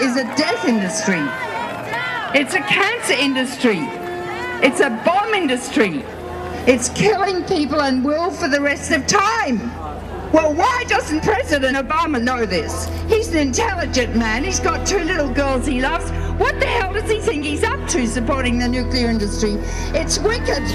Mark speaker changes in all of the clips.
Speaker 1: is a death industry. It's a cancer industry. It's a bomb industry. It's killing people and will for the rest of time. Well, why doesn't President Obama know this? He's an intelligent man. He's got 2 little girls he loves. What the hell does he think he's up to supporting the nuclear industry? It's wicked.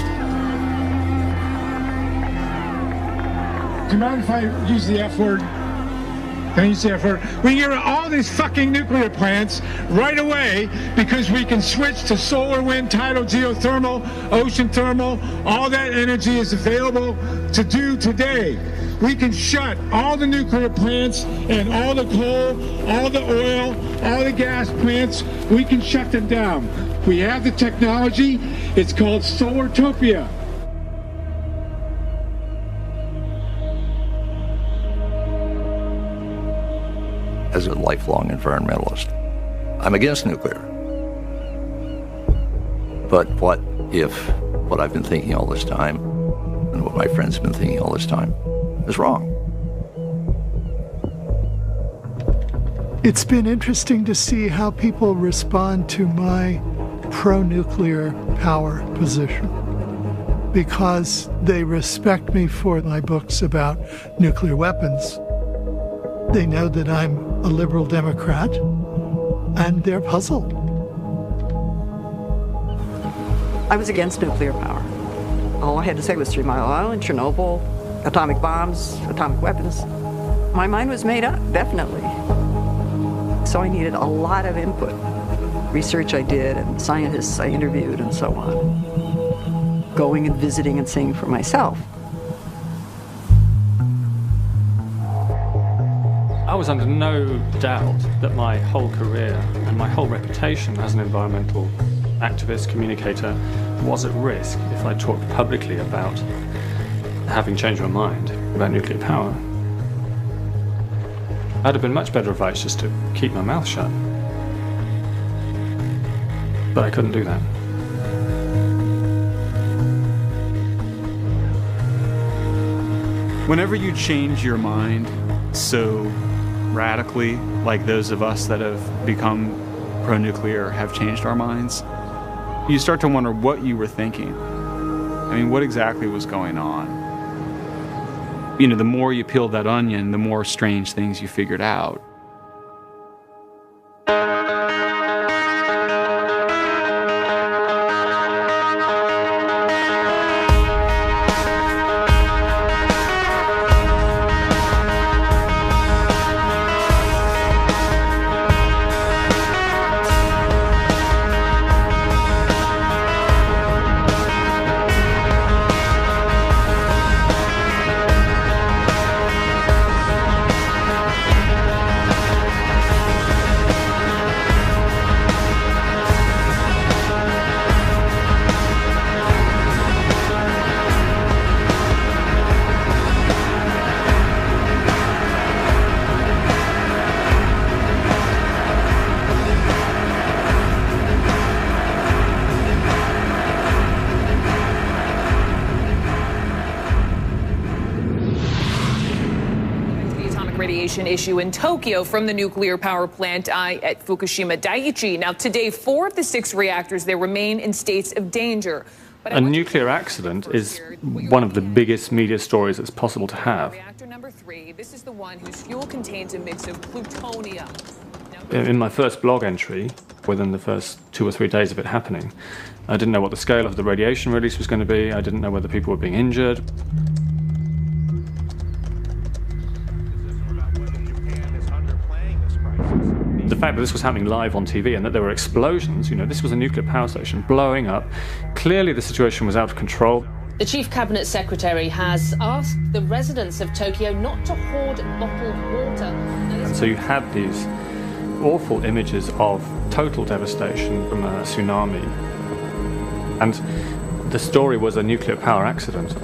Speaker 2: Do you mind if I use the F word? Can I use the F word? We can get rid of all these fucking nuclear plants right away because we can switch to solar, wind, tidal, geothermal, ocean thermal. All that energy is available to do today. We can shut all the nuclear plants and all the coal, all the oil, all the gas plants. We can shut them down. We have the technology. It's called Solartopia.
Speaker 3: As a lifelong environmentalist, I'm against nuclear. But what if what I've been thinking all this time and what my friends have been thinking all this time is wrong?
Speaker 4: It's been interesting to see how people respond to my pro-nuclear power position, because they respect me for my books about nuclear weapons. They know that I'm a liberal Democrat, and they're puzzled.
Speaker 5: I was against nuclear power. All I had to say was 3 Mile Island, Chernobyl, atomic bombs, atomic weapons. My mind was made up, definitely. So I needed a lot of input. Research I did, and scientists I interviewed, and so on. Going and visiting and seeing for myself.
Speaker 6: I was under no doubt that my whole career and my whole reputation as an environmental activist, communicator, was at risk if I talked publicly about having changed my mind about nuclear power. I'd have been much better advice just to keep my mouth shut. But I couldn't do that.
Speaker 7: Whenever you change your mind so radically, like those of us that have become pro-nuclear have changed our minds, you start to wonder what you were thinking. I mean, what exactly was going on? You know, the more you peeled that onion, the more strange things you figured out.
Speaker 8: Issue in Tokyo from the nuclear power plant at Fukushima Daiichi. Now, today, 4 of the 6 reactors, they remain in states of danger. But
Speaker 6: a nuclear accident is one of the biggest media stories that's possible to have.
Speaker 8: Reactor number 3, this is the one whose fuel contains a mix of plutonium.
Speaker 6: In my first blog entry, within the first 2 or 3 days of it happening, I didn't know what the scale of the radiation release was going to be. I didn't know whether people were being injured. The fact that this was happening live on TV and that there were explosions, you know, this was a nuclear power station blowing up. Clearly the situation was out of control.
Speaker 9: The Chief Cabinet Secretary has asked the residents of Tokyo not to hoard bottled water.
Speaker 6: And so you had these awful images of total devastation from a tsunami. And the story was a nuclear power accident.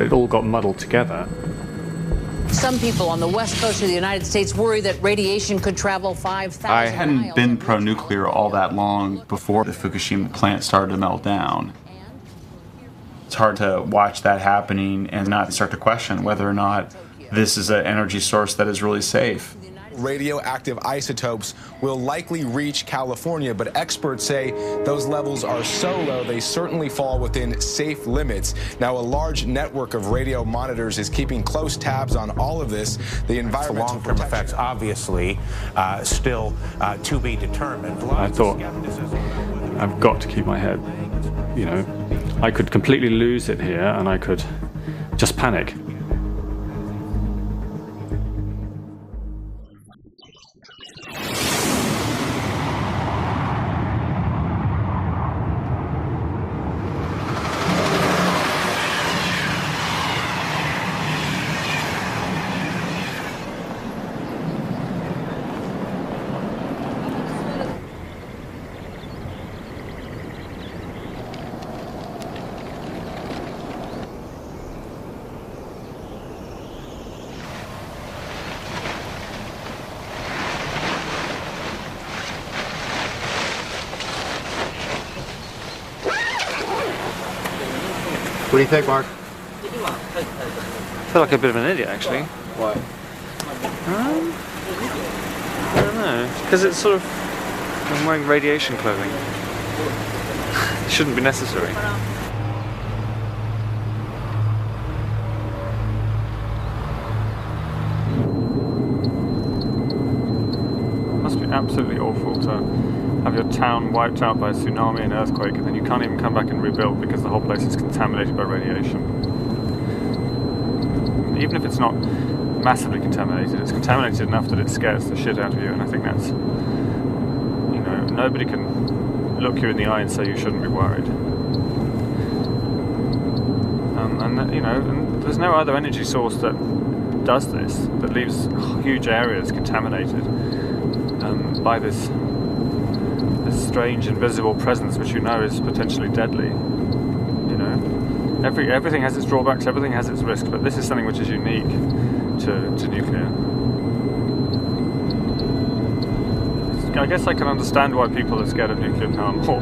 Speaker 6: It all got muddled together.
Speaker 9: Some people on the west coast of the United States worry that radiation could travel 5,000
Speaker 7: I
Speaker 9: miles.
Speaker 7: hadn't been pro-nuclear all that long before the Fukushima plant started to melt down. It's hard to watch that happening and not start to question whether or not this is an energy source that is really safe.
Speaker 10: radioactive isotopes will likely reach California, but experts say those levels are so low they certainly fall within safe limits. Now, a large network of radio monitors is keeping close tabs on all of this. The environmental
Speaker 11: long-term effects, obviously, still to be determined.
Speaker 6: I thought, I've got to keep my head, you know. I could completely lose it here and I could just panic.
Speaker 12: What do you think, Mark?
Speaker 6: I feel like a bit of an idiot, actually.
Speaker 12: Why?
Speaker 6: I don't know. Because it's sort of... I'm wearing radiation clothing. It shouldn't be necessary. It must be absolutely awful to have your town wiped out by a tsunami and earthquake, and then you can't even come back and rebuild because the whole place is contaminated by radiation. Even if it's not massively contaminated, it's contaminated enough that it scares the shit out of you, and I think that's, you know, nobody can look you in the eye and say you shouldn't be worried. And you know, and there's no other energy source that does this, that leaves huge areas contaminated by this strange invisible presence which you know is potentially deadly. You know, everything has its drawbacks, everything has its risks, but this is something which is unique to nuclear. I guess I can understand why people are scared of nuclear power more.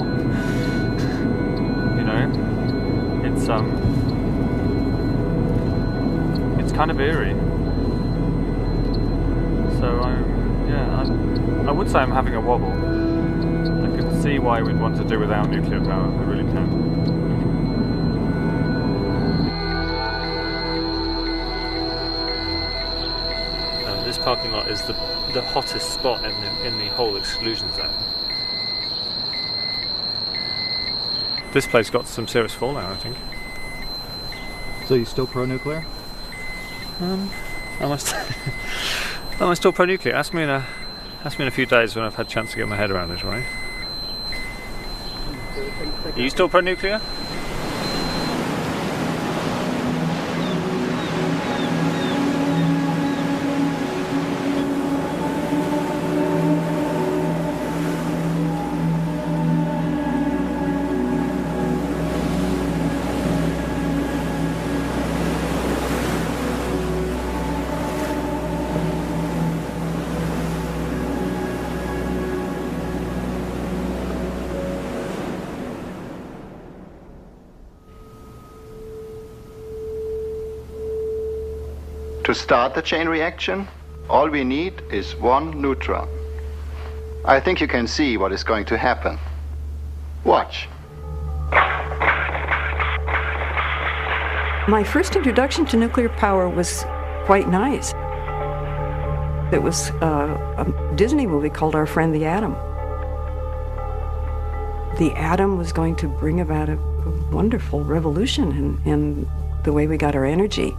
Speaker 6: You know, it's kind of eerie. So I would say I'm having a wobble. I can see why we'd want to do without nuclear power, I really can. This parking lot is the hottest spot in the whole exclusion zone. This place got some serious fallout, I think.
Speaker 12: So you still pro-nuclear?
Speaker 6: Am I still pro-nuclear? Ask me in a few days when I've had a chance to get my head around it, right? Are you still pro-nuclear?
Speaker 13: To start the chain reaction, all we need is one neutron. I think you can see what is going to happen. Watch.
Speaker 5: My first introduction to nuclear power was quite nice. It was a Disney movie called Our Friend the Atom. The atom was going to bring about a wonderful revolution in the way we got our energy.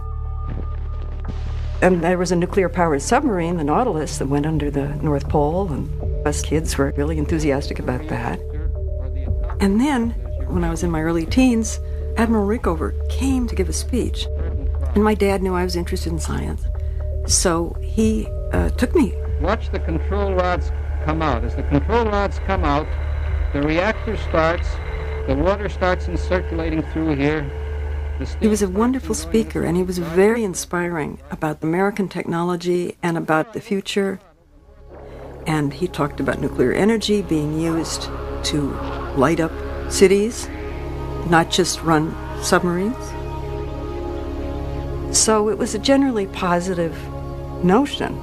Speaker 5: And there was a nuclear-powered submarine, the Nautilus, that went under the North Pole, and us kids were really enthusiastic about that. And then, when I was in my early teens, Admiral Rickover came to give a speech. And my dad knew I was interested in science, so he took me.
Speaker 14: Watch the control rods come out. As the control rods come out, the reactor starts, the water starts circulating through here.
Speaker 5: He was a wonderful speaker, and he was very inspiring about American technology and about the future. And he talked about nuclear energy being used to light up cities, not just run submarines. So it was a generally positive notion.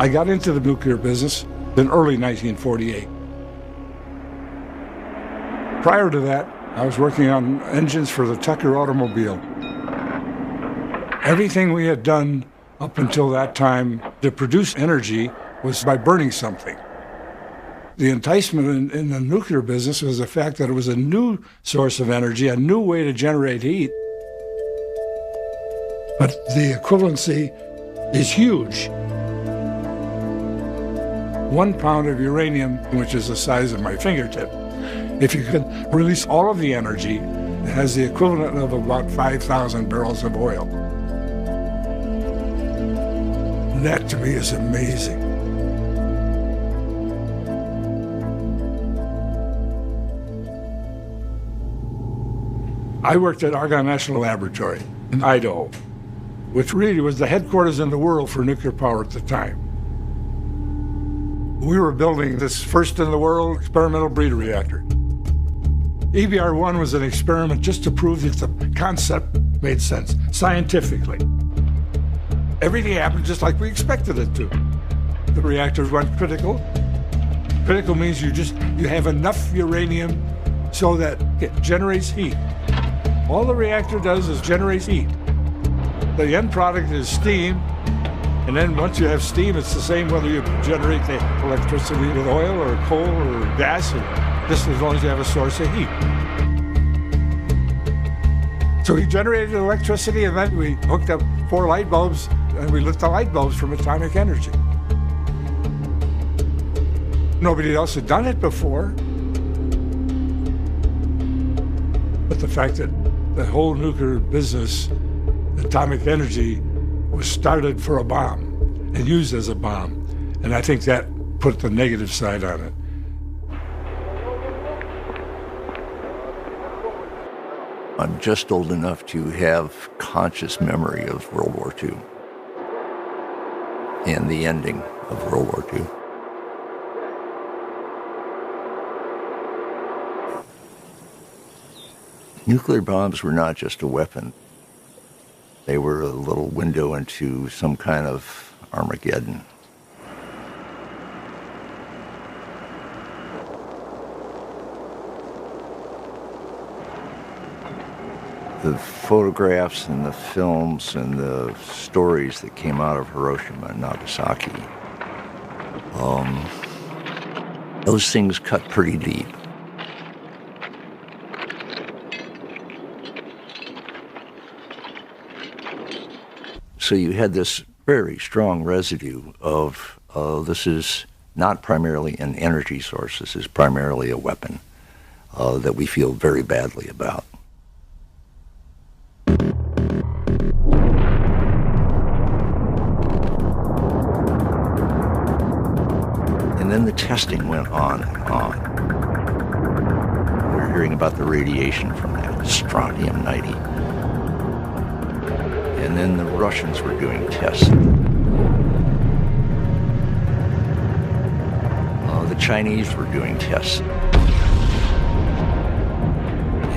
Speaker 2: I got into the nuclear business in early 1948. Prior to that, I was working on engines for the Tucker automobile. Everything we had done up until that time to produce energy was by burning something. The enticement in the nuclear business was the fact that it was a new source of energy, a new way to generate heat. But the equivalency is huge. 1 pound of uranium, which is the size of my fingertip, if you could release all of the energy, it has the equivalent of about 5,000 barrels of oil. That to me is amazing. I worked at Argonne National Laboratory in Idaho, which really was the headquarters in the world for nuclear power at the time. We were building this first-in-the-world experimental breeder reactor. EBR-1 was an experiment just to prove that the concept made sense, scientifically. Everything happened just like we expected it to. The reactors went critical. Critical means you have enough uranium so that it generates heat. All the reactor does is generates heat. The end product is steam, and then once you have steam, it's the same whether you generate the electricity with oil or coal or gas, just as long as you have a source of heat. So we generated electricity, and then we hooked up 4 light bulbs, and we lit the light bulbs from atomic energy. Nobody else had done it before. But the fact that the whole nuclear business, atomic energy, was started for a bomb and used as a bomb. And I think that put the negative side on it.
Speaker 3: I'm just old enough to have conscious memory of World War II and the ending of World War II. Nuclear bombs were not just a weapon. They were a little window into some kind of Armageddon. The photographs and the films and the stories that came out of Hiroshima and Nagasaki, those things cut pretty deep. So you had this very strong residue of this is not primarily an energy source, this is primarily a weapon that we feel very badly about. And then the testing went on and on. We're hearing about the radiation from that, strontium-90. And then the Russians were doing tests. The Chinese were doing tests.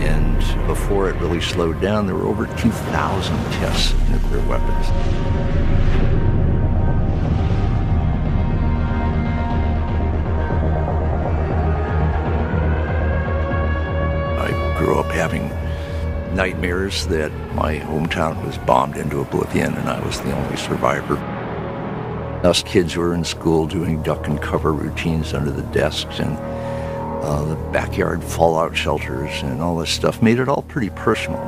Speaker 3: And before it really slowed down, there were over 2,000 tests of nuclear weapons. I grew up having nightmares that my hometown was bombed into oblivion and I was the only survivor. Us kids were in school doing duck and cover routines under the desks, and the backyard fallout shelters and all this stuff made it all pretty personal.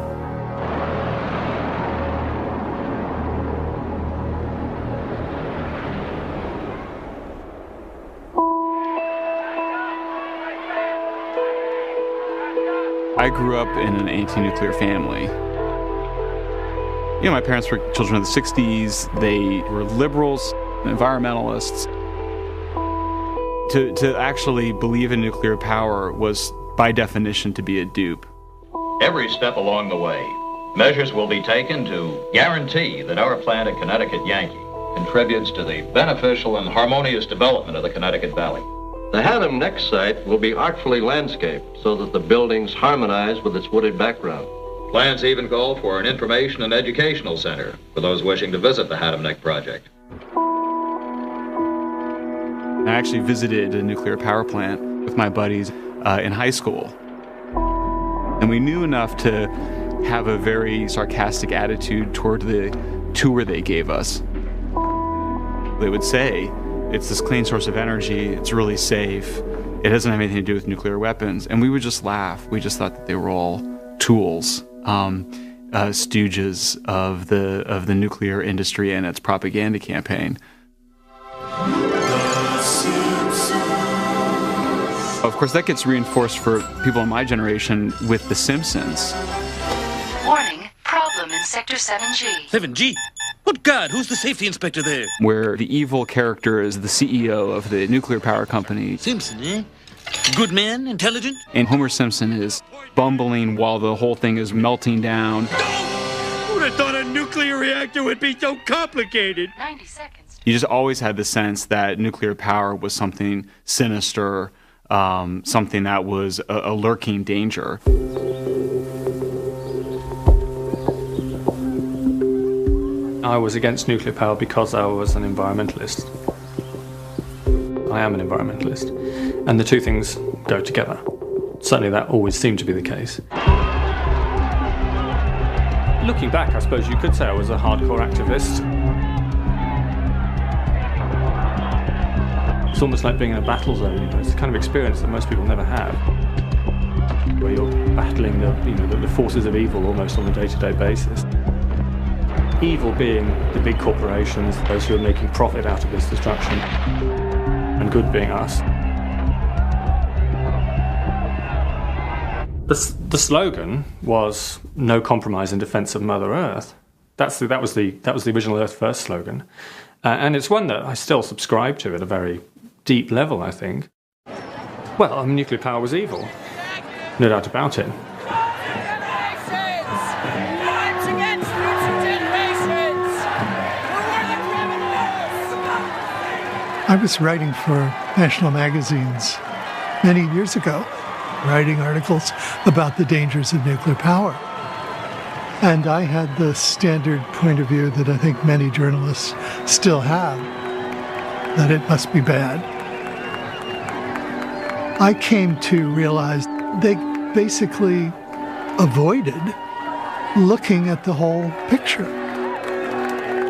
Speaker 7: I grew up in an anti-nuclear family. You know, my parents were children of the 60s. They were liberals, environmentalists. To actually believe in nuclear power was, by definition, to be a dupe.
Speaker 15: Every step along the way, measures will be taken to guarantee that our plant at Connecticut Yankee contributes to the beneficial and harmonious development of the Connecticut Valley.
Speaker 16: The Haddam Next site will be artfully landscaped so that the buildings harmonize with its wooded background.
Speaker 15: Plans even call for an information and educational center for those wishing to visit the Haddam Neck project.
Speaker 7: I actually visited a nuclear power plant with my buddies in high school. And we knew enough to have a very sarcastic attitude toward the tour they gave us. They would say, it's this clean source of energy, it's really safe, it doesn't have anything to do with nuclear weapons. And we would just laugh. We just thought that they were all tools, stooges of the nuclear industry and its propaganda campaign. Of course, that gets reinforced for people in my generation with The Simpsons.
Speaker 17: Warning, problem in Sector 7G.
Speaker 18: 7G? Good God, who's the safety inspector there?
Speaker 7: Where the evil character is the CEO of the nuclear power company.
Speaker 18: Simpson, eh? Good man, intelligent?
Speaker 7: And Homer Simpson is bumbling while the whole thing is melting down.
Speaker 18: Who'd have thought a nuclear reactor would be so complicated?
Speaker 17: 90 seconds.
Speaker 7: You just always had the sense that nuclear power was something sinister, something that was a lurking danger.
Speaker 6: I was against nuclear power because I was an environmentalist. I am an environmentalist, and the two things go together. Certainly that always seemed to be the case. Looking back, I suppose you could say I was a hardcore activist. It's almost like being in a battle zone, you know. It's the kind of experience that most people never have, where you're battling the forces of evil almost on a day-to-day basis. Evil being the big corporations, those who are making profit out of this destruction, and good being us. The slogan was "No compromise in defense of Mother Earth." That was the original Earth First slogan, and it's one that I still subscribe to at a very deep level, I think. Well, nuclear power was evil, no doubt about it.
Speaker 4: I was writing for national magazines many years ago, writing articles about the dangers of nuclear power. And I had the standard point of view that I think many journalists still have, that it must be bad. I came to realize they basically avoided looking at the whole picture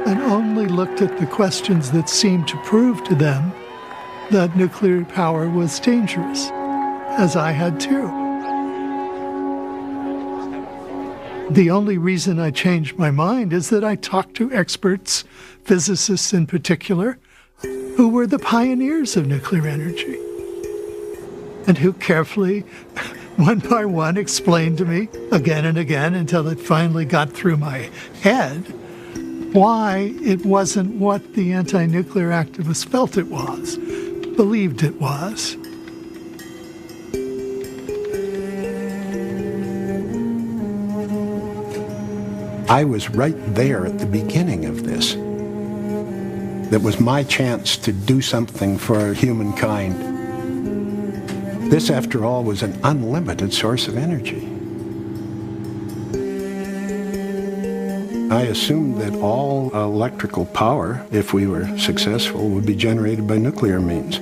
Speaker 4: and only looked at the questions that seemed to prove to them that nuclear power was dangerous, as I had too. The only reason I changed my mind is that I talked to experts, physicists in particular, who were the pioneers of nuclear energy, and who carefully, one by one, explained to me again and again until it finally got through my head why it wasn't what the anti-nuclear activists felt it was, believed it was.
Speaker 19: I was right there at the beginning of this. That was my chance to do something for humankind. This, after all, was an unlimited source of energy. I assumed that all electrical power, if we were successful, would be generated by nuclear means.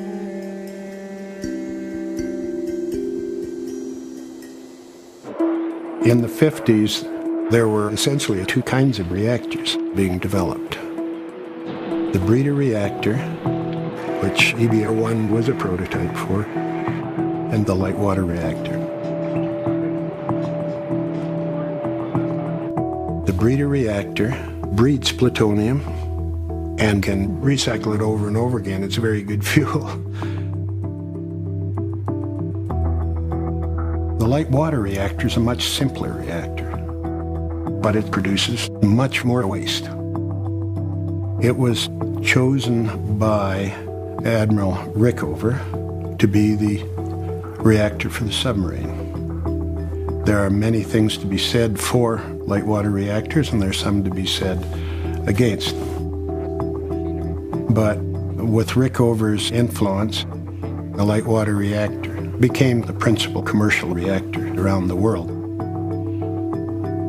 Speaker 19: In the 50s, there were essentially two kinds of reactors being developed. The breeder reactor, which EBR-1 was a prototype for, and the light water reactor. The breeder reactor breeds plutonium and can recycle it over and over again. It's very good fuel. The light water reactor is a much simpler reactor, but it produces much more waste. It was chosen by Admiral Rickover to be the reactor for the submarine. There are many things to be said for light water reactors, and there's some to be said against them. But with Rickover's influence, the light water reactor became the principal commercial reactor around the world.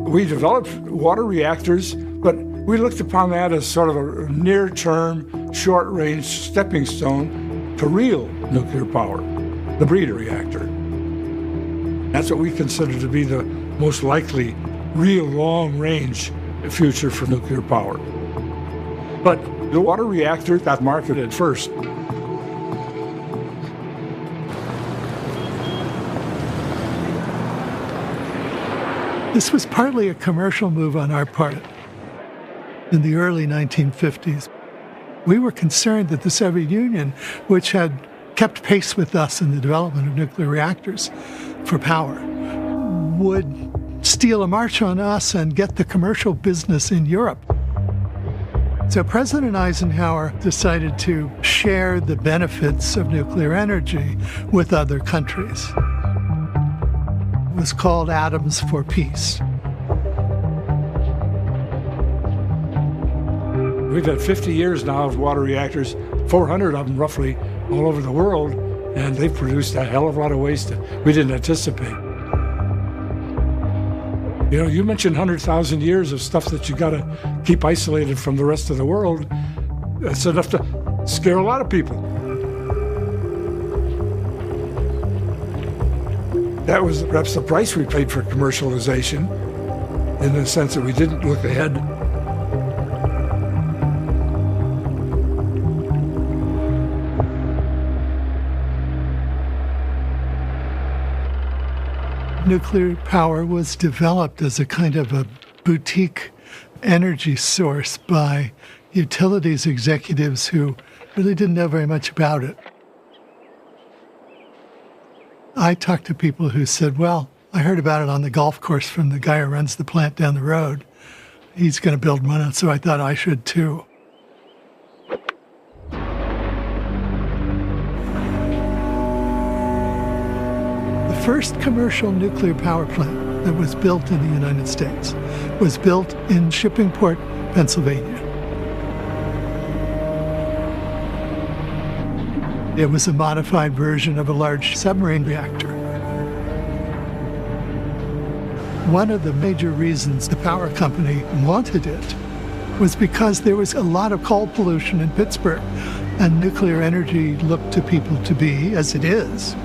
Speaker 2: We developed water reactors, but we looked upon that as sort of a near-term, short-range stepping stone to real nuclear power, the breeder reactor. That's what we consider to be the most likely real long-range future for nuclear power. But the water reactor got marketed first.
Speaker 4: This was partly a commercial move on our part. In the early 1950s, we were concerned that the Soviet Union, which had kept pace with us in the development of nuclear reactors for power, would steal a march on us and get the commercial business in Europe. So President Eisenhower decided to share the benefits of nuclear energy with other countries. It was called Atoms for Peace.
Speaker 2: We've had 50 years now of water reactors, 400 of them roughly, all over the world, and they've produced a hell of a lot of waste that we didn't anticipate. You know, you mentioned 100,000 years of stuff that you got to keep isolated from the rest of the world. That's enough to scare a lot of people. That was perhaps the price we paid for commercialization, in the sense that we didn't look ahead.
Speaker 4: Nuclear power was developed as a kind of a boutique energy source by utilities executives who really didn't know very much about it. I talked to people who said, well, I heard about it on the golf course from the guy who runs the plant down the road. He's going to build one, so I thought I should too. The first commercial nuclear power plant that was built in the United States was built in Shippingport, Pennsylvania. It was a modified version of a large submarine reactor. One of the major reasons the power company wanted it was because there was a lot of coal pollution in Pittsburgh, and nuclear energy looked to people to be, as it is,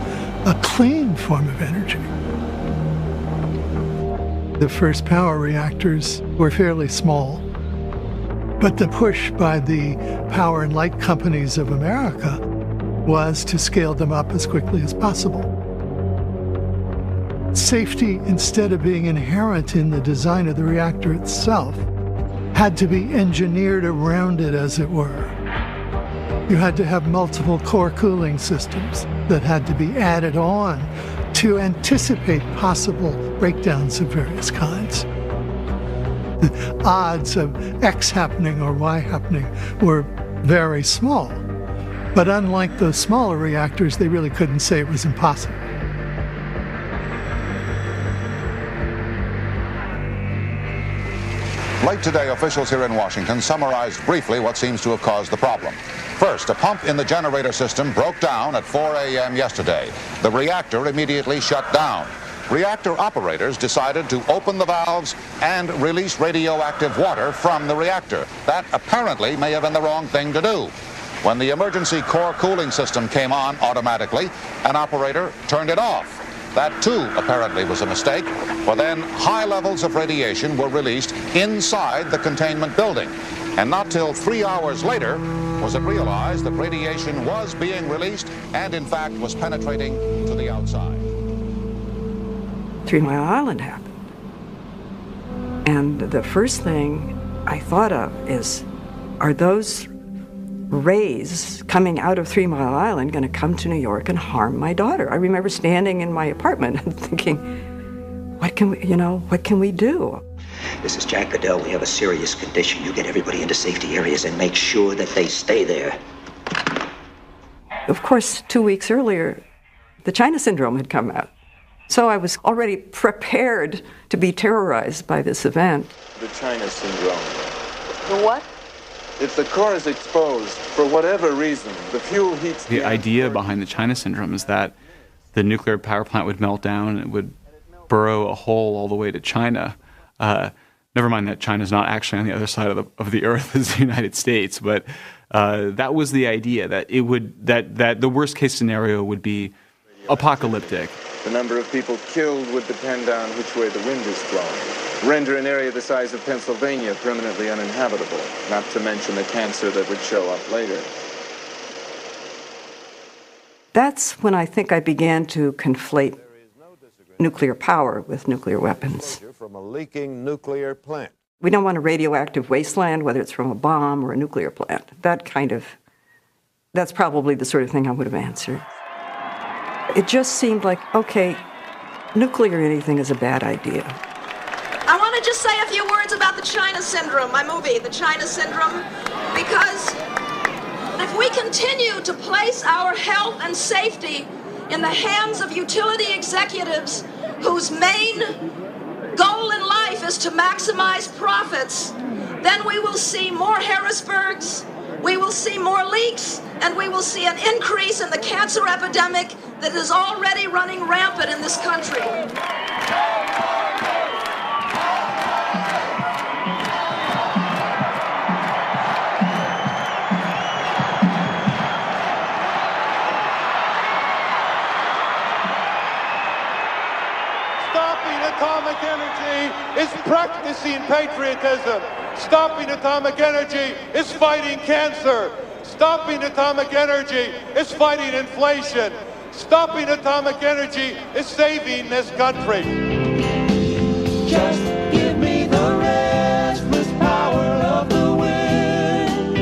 Speaker 4: a clean form of energy. The first power reactors were fairly small, but the push by the power and light companies of America was to scale them up as quickly as possible. Safety, instead of being inherent in the design of the reactor itself, had to be engineered around it, as it were. You had to have multiple core cooling systems that had to be added on to anticipate possible breakdowns of various kinds. The odds of X happening or Y happening were very small. But unlike those smaller reactors, they really couldn't say it was impossible.
Speaker 20: Late today, officials here in Washington summarized briefly what seems to have caused the problem. First, a pump in the generator system broke down at 4 a.m. yesterday. The reactor immediately shut down. Reactor operators decided to open the valves and release radioactive water from the reactor. That apparently may have been the wrong thing to do. When the emergency core cooling system came on automatically, an operator turned it off. That too apparently was a mistake, for then high levels of radiation were released inside the containment building. And not till 3 hours later was it realized that radiation was being released and in fact was penetrating to the outside.
Speaker 5: 3 Mile Island happened. And the first thing I thought of is, are those rays coming out of 3 Mile Island going to come to New York and harm my daughter? I remember standing in my apartment and thinking, what can we do?
Speaker 21: This is Jack Goodell. We have a serious condition. You get everybody into safety areas and make sure that they stay there.
Speaker 5: Of course, 2 weeks earlier, the China syndrome had come out. So I was already prepared to be terrorized by this event.
Speaker 22: The China syndrome.
Speaker 23: The what?
Speaker 22: If the core is exposed, for whatever reason, the fuel heats...
Speaker 7: The idea behind the China syndrome is that the nuclear power plant would melt down and it would burrow a hole all the way to China. Never mind that China's not actually on the other side of the earth as the United States, but that was the idea, that it would that the worst case scenario would be apocalyptic.
Speaker 22: The number of people killed would depend on which way the wind is blowing. Render an area the size of Pennsylvania permanently uninhabitable, not to mention the cancer that would show up later.
Speaker 5: That's when I think I began to conflate nuclear power with nuclear weapons.
Speaker 1: From a leaking nuclear plant.
Speaker 5: We don't want a radioactive wasteland, whether it's from a bomb or a nuclear plant. That's probably the sort of thing I would have answered. It just seemed like, okay, nuclear anything is a bad idea.
Speaker 8: I want to just say a few words about the China Syndrome, my movie, The China Syndrome, because if we continue to place our health and safety in the hands of utility executives whose main goal in life is to maximize profits, then we will see more Harrisburgs, we will see more leaks, and we will see an increase in the cancer epidemic that is already running rampant in this country.
Speaker 1: Stopping atomic energy is practicing patriotism. Stopping atomic energy is fighting cancer. Stopping atomic energy is fighting inflation. Stopping atomic energy is saving this country. Just give me the restless power of the wind.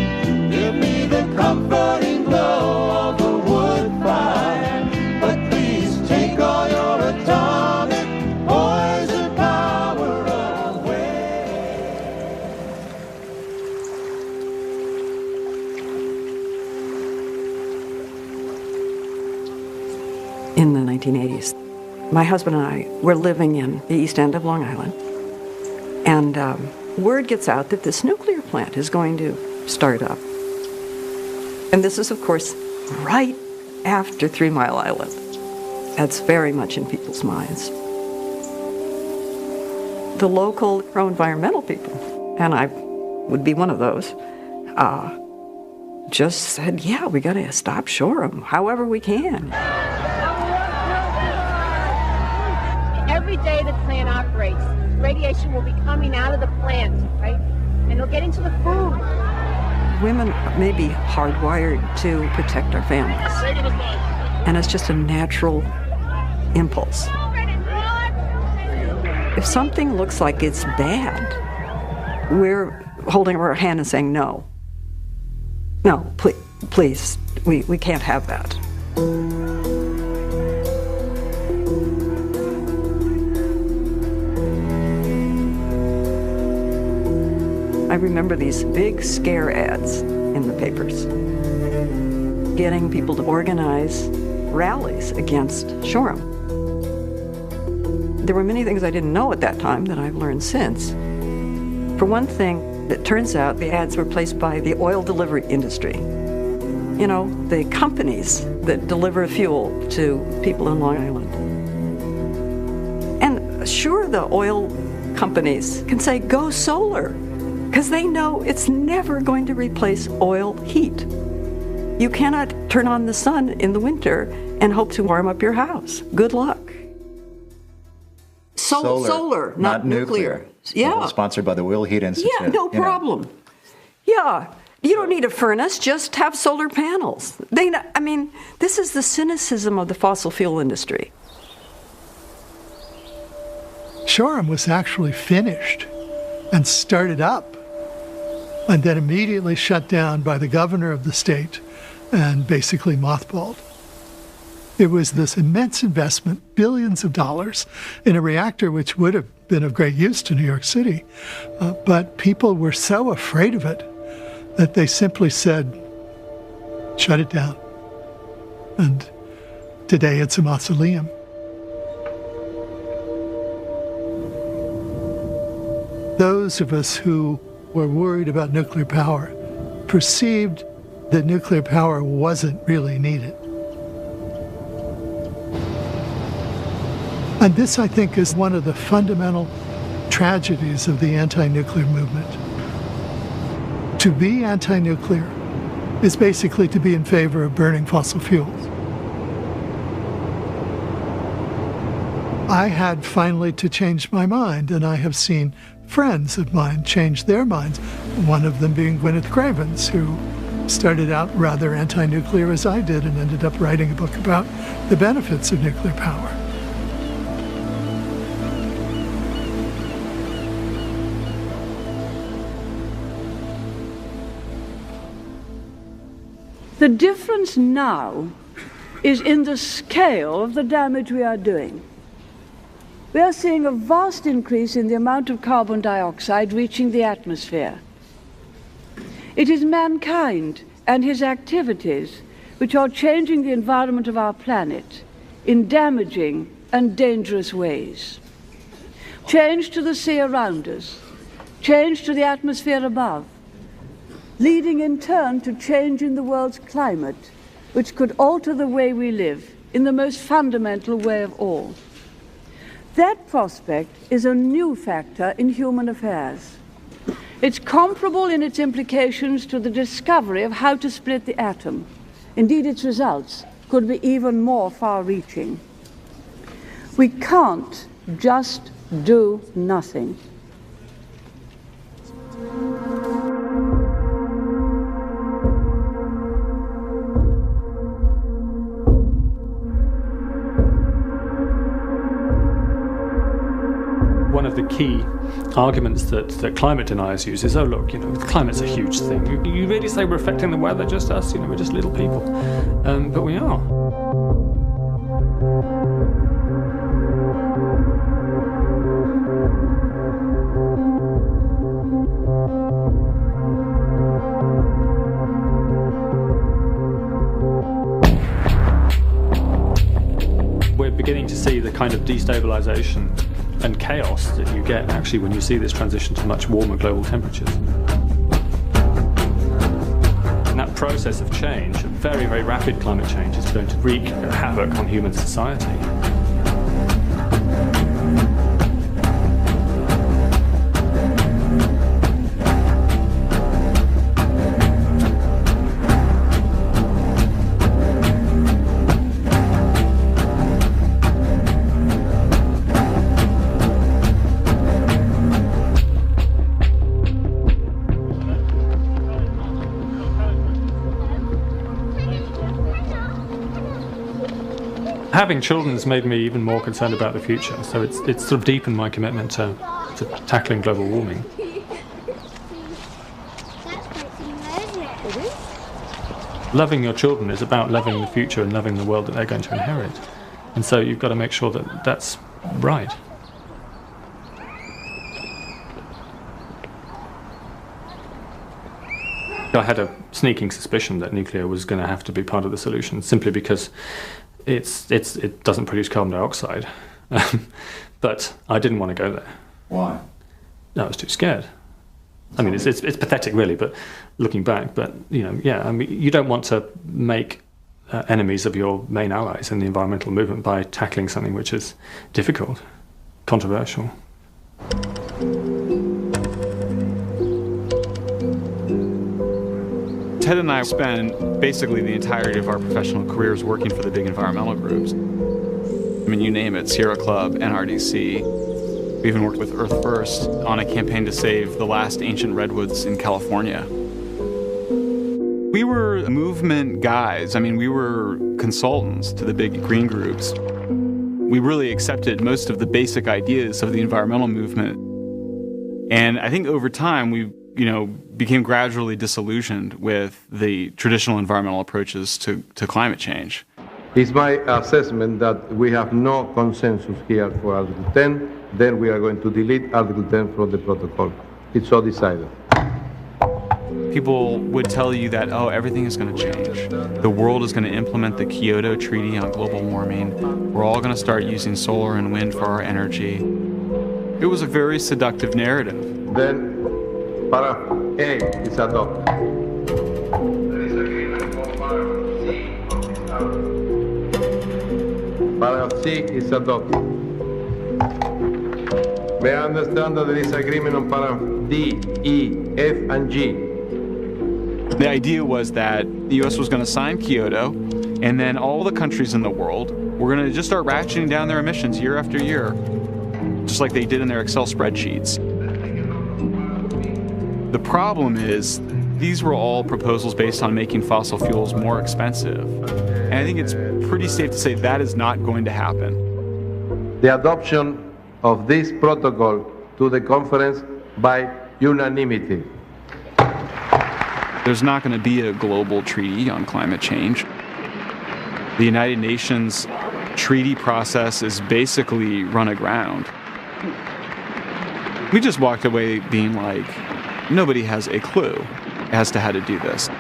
Speaker 1: Give me the comforting glow of the wood fire. But please take all your atomic poison power away.
Speaker 5: In the 1980s, my husband and I were living in the East End of Long Island, and word gets out that this nuclear plant is going to start up. And this is, of course, right after 3 Mile Island. That's very much in people's minds. The local pro-environmental people, and I would be one of those, just said, yeah, we got to stop Shoreham however we can.
Speaker 23: Every day the plant operates, radiation will be coming out of the plant, right? And it'll get into the food.
Speaker 5: Women may be hardwired to protect our families, and it's just a natural impulse. If something looks like it's bad, we're holding our hand and saying, no. No, please, we can't have that. I remember these big scare ads in the papers, getting people to organize rallies against Shoreham. There were many things I didn't know at that time that I've learned since. For one thing, it turns out the ads were placed by the oil delivery industry. You know, the companies that deliver fuel to people in Long Island. And sure, the oil companies can say, go solar, because they know it's never going to replace oil heat. You cannot turn on the sun in the winter and hope to warm up your house. Good luck. Solar, not nuclear. Yeah.
Speaker 12: Sponsored by the Will Heat Institute.
Speaker 5: Yeah, no problem. Yeah, you don't need a furnace, just have solar panels. This is the cynicism of the fossil fuel industry.
Speaker 4: Shoreham was actually finished and started up, and then immediately shut down by the governor of the state and basically mothballed. It was this immense investment, billions of dollars, in a reactor which would have been of great use to New York City. But people were so afraid of it that they simply said, shut it down. And today it's a mausoleum. Those of us who were worried about nuclear power perceived that nuclear power wasn't really needed. And this, I think, is one of the fundamental tragedies of the anti-nuclear movement. To be anti-nuclear is basically to be in favor of burning fossil fuels. I had finally to change my mind, and I have seen friends of mine change their minds, one of them being Gwyneth Cravens, who started out rather anti-nuclear as I did and ended up writing a book about the benefits of nuclear power.
Speaker 9: The difference now is in the scale of the damage we are doing. We are seeing a vast increase in the amount of carbon dioxide reaching the atmosphere. It is mankind and his activities which are changing the environment of our planet in damaging and dangerous ways. Change to the sea around us, change to the atmosphere above, leading in turn to change in the world's climate, which could alter the way we live in the most fundamental way of all. That prospect is a new factor in human affairs. It's comparable in its implications to the discovery of how to split the atom. Indeed, its results could be even more far-reaching. We can't just do nothing.
Speaker 6: One of the key arguments that climate deniers use is, oh look, climate's a huge thing. You really say we're affecting the weather, just us, we're just little people. But we are. We're beginning to see the kind of destabilization and chaos that you get actually when you see this transition to much warmer global temperatures. And that process of change, very, very rapid climate change, is going to wreak havoc on human society. Having children has made me even more concerned about the future, so it's sort of deepened my commitment to tackling global warming. Loving your children is about loving the future and loving the world that they're going to inherit. And so you've got to make sure that that's right. I had a sneaking suspicion that nuclear was going to have to be part of the solution, simply because it doesn't produce carbon dioxide. But I didn't want to go there.
Speaker 12: Why?
Speaker 6: I was too scared. I mean, it's pathetic, really, but looking back, but, you don't want to make enemies of your main allies in the environmental movement by tackling something which is difficult, controversial.
Speaker 7: Ted and I spent basically the entirety of our professional careers working for the big environmental groups. I mean, you name it, Sierra Club, NRDC. We even worked with Earth First on a campaign to save the last ancient redwoods in California. We were movement guys. I mean, we were consultants to the big green groups. We really accepted most of the basic ideas of the environmental movement. And I think over time, we became gradually disillusioned with the traditional environmental approaches to climate change.
Speaker 10: It's my assessment that we have no consensus here for Article 10, then we are going to delete Article 10 from the protocol. It's so decided.
Speaker 7: People would tell you that, everything is going to change. The world is going to implement the Kyoto Treaty on global warming. We're all going to start using solar and wind for our energy. It was a very seductive narrative.
Speaker 10: Then Paragraph A is adopted. Paragraph C is adopted. May I understand that there is agreement on paragraph D, E, F, and G?
Speaker 7: The idea was that the U.S. was going to sign Kyoto, and then all the countries in the world were going to just start ratcheting down their emissions year after year, just like they did in their Excel spreadsheets. The problem is, these were all proposals based on making fossil fuels more expensive. And I think it's pretty safe to say that is not going to happen.
Speaker 10: The adoption of this protocol to the conference by unanimity.
Speaker 7: There's not going to be a global treaty on climate change. The United Nations treaty process is basically run aground. We just walked away being like, nobody has a clue as to how to do this.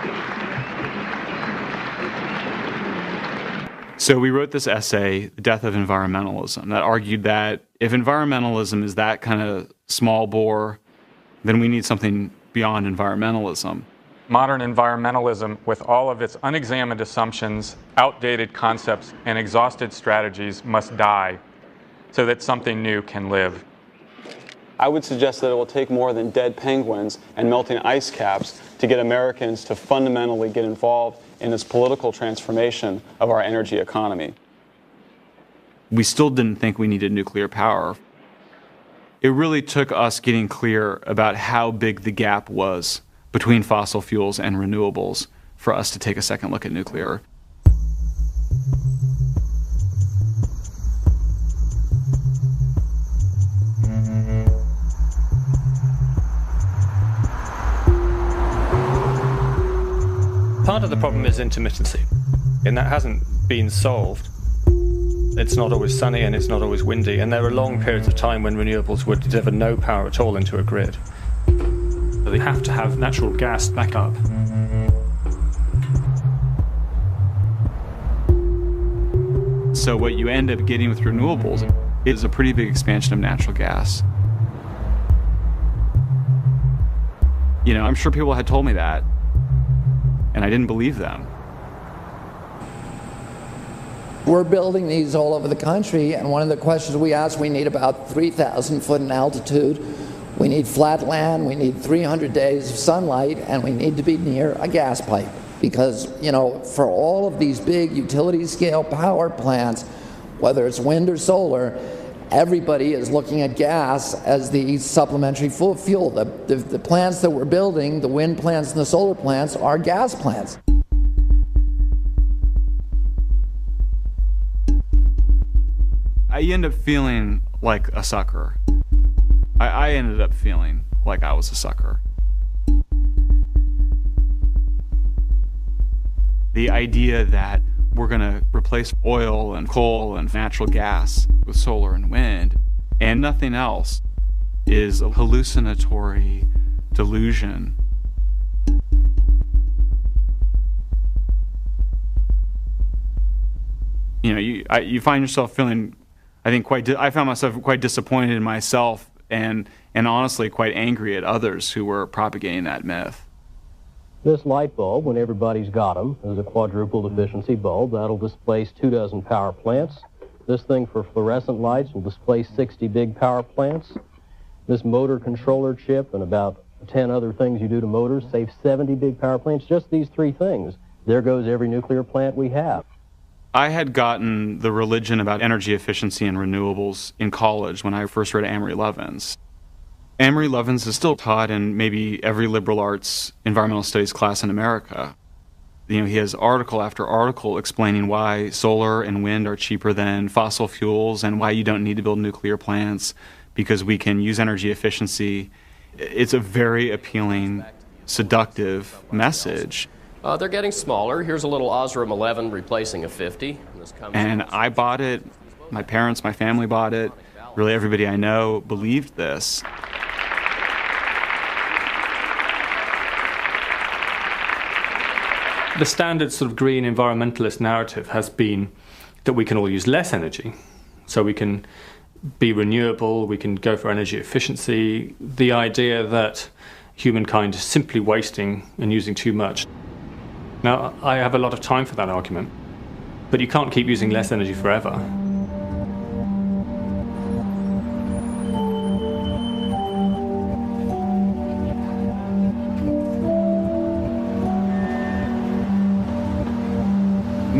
Speaker 7: So we wrote this essay, The Death of Environmentalism, that argued that if environmentalism is that kind of small bore, then we need something beyond environmentalism.
Speaker 11: Modern environmentalism, with all of its unexamined assumptions, outdated concepts, and exhausted strategies, must die so that something new can live.
Speaker 13: I would suggest that it will take more than dead penguins and melting ice caps to get Americans to fundamentally get involved in this political transformation of our energy economy.
Speaker 7: We still didn't think we needed nuclear power. It really took us getting clear about how big the gap was between fossil fuels and renewables for us to take a second look at nuclear.
Speaker 6: Part of the problem is intermittency, and that hasn't been solved. It's not always sunny and it's not always windy, and there are long periods of time when renewables would deliver no power at all into a grid. So they have to have natural gas backup.
Speaker 7: So what you end up getting with renewables is a pretty big expansion of natural gas. You know, I'm sure people had told me that, and I didn't believe them.
Speaker 14: We're building these all over the country, and one of the questions we ask, we need about 3,000 foot in altitude. We need flat land, we need 300 days of sunlight, and we need to be near a gas pipe. Because, you know, for all of these big utility scale power plants, whether it's wind or solar, everybody is looking at gas as the supplementary fuel. The plants that we're building, the wind plants and the solar plants, are gas plants.
Speaker 7: I end up feeling like a sucker. I ended up feeling like I was a sucker. The idea that we're going to replace oil and coal and natural gas with solar and wind, and nothing else, is a hallucinatory delusion. You know, you find yourself feeling, I think, I found myself quite disappointed in myself and honestly quite angry at others who were propagating that myth.
Speaker 24: This light bulb, when everybody's got them, is a quadruple efficiency bulb. That'll displace 24 power plants. This thing for fluorescent lights will displace 60 big power plants. This motor controller chip and about 10 other things you do to motors save 70 big power plants. Just these three things. There goes every nuclear plant we have.
Speaker 7: I had gotten the religion about energy efficiency and renewables in college when I first read Amory Lovins. Amory Lovins is still taught in maybe every liberal arts environmental studies class in America. You know, he has article after article explaining why solar and wind are cheaper than fossil fuels and why you don't need to build nuclear plants because we can use energy efficiency. It's a very appealing, seductive message.
Speaker 25: They're getting smaller. Here's a little Osram 11 replacing a 50.
Speaker 7: And I bought it. My parents, my family bought it. Really everybody I know believed this.
Speaker 6: The standard sort of green environmentalist narrative has been that we can all use less energy. So we can be renewable, we can go for energy efficiency. The idea that humankind is simply wasting and using too much. Now, I have a lot of time for that argument, but you can't keep using less energy forever.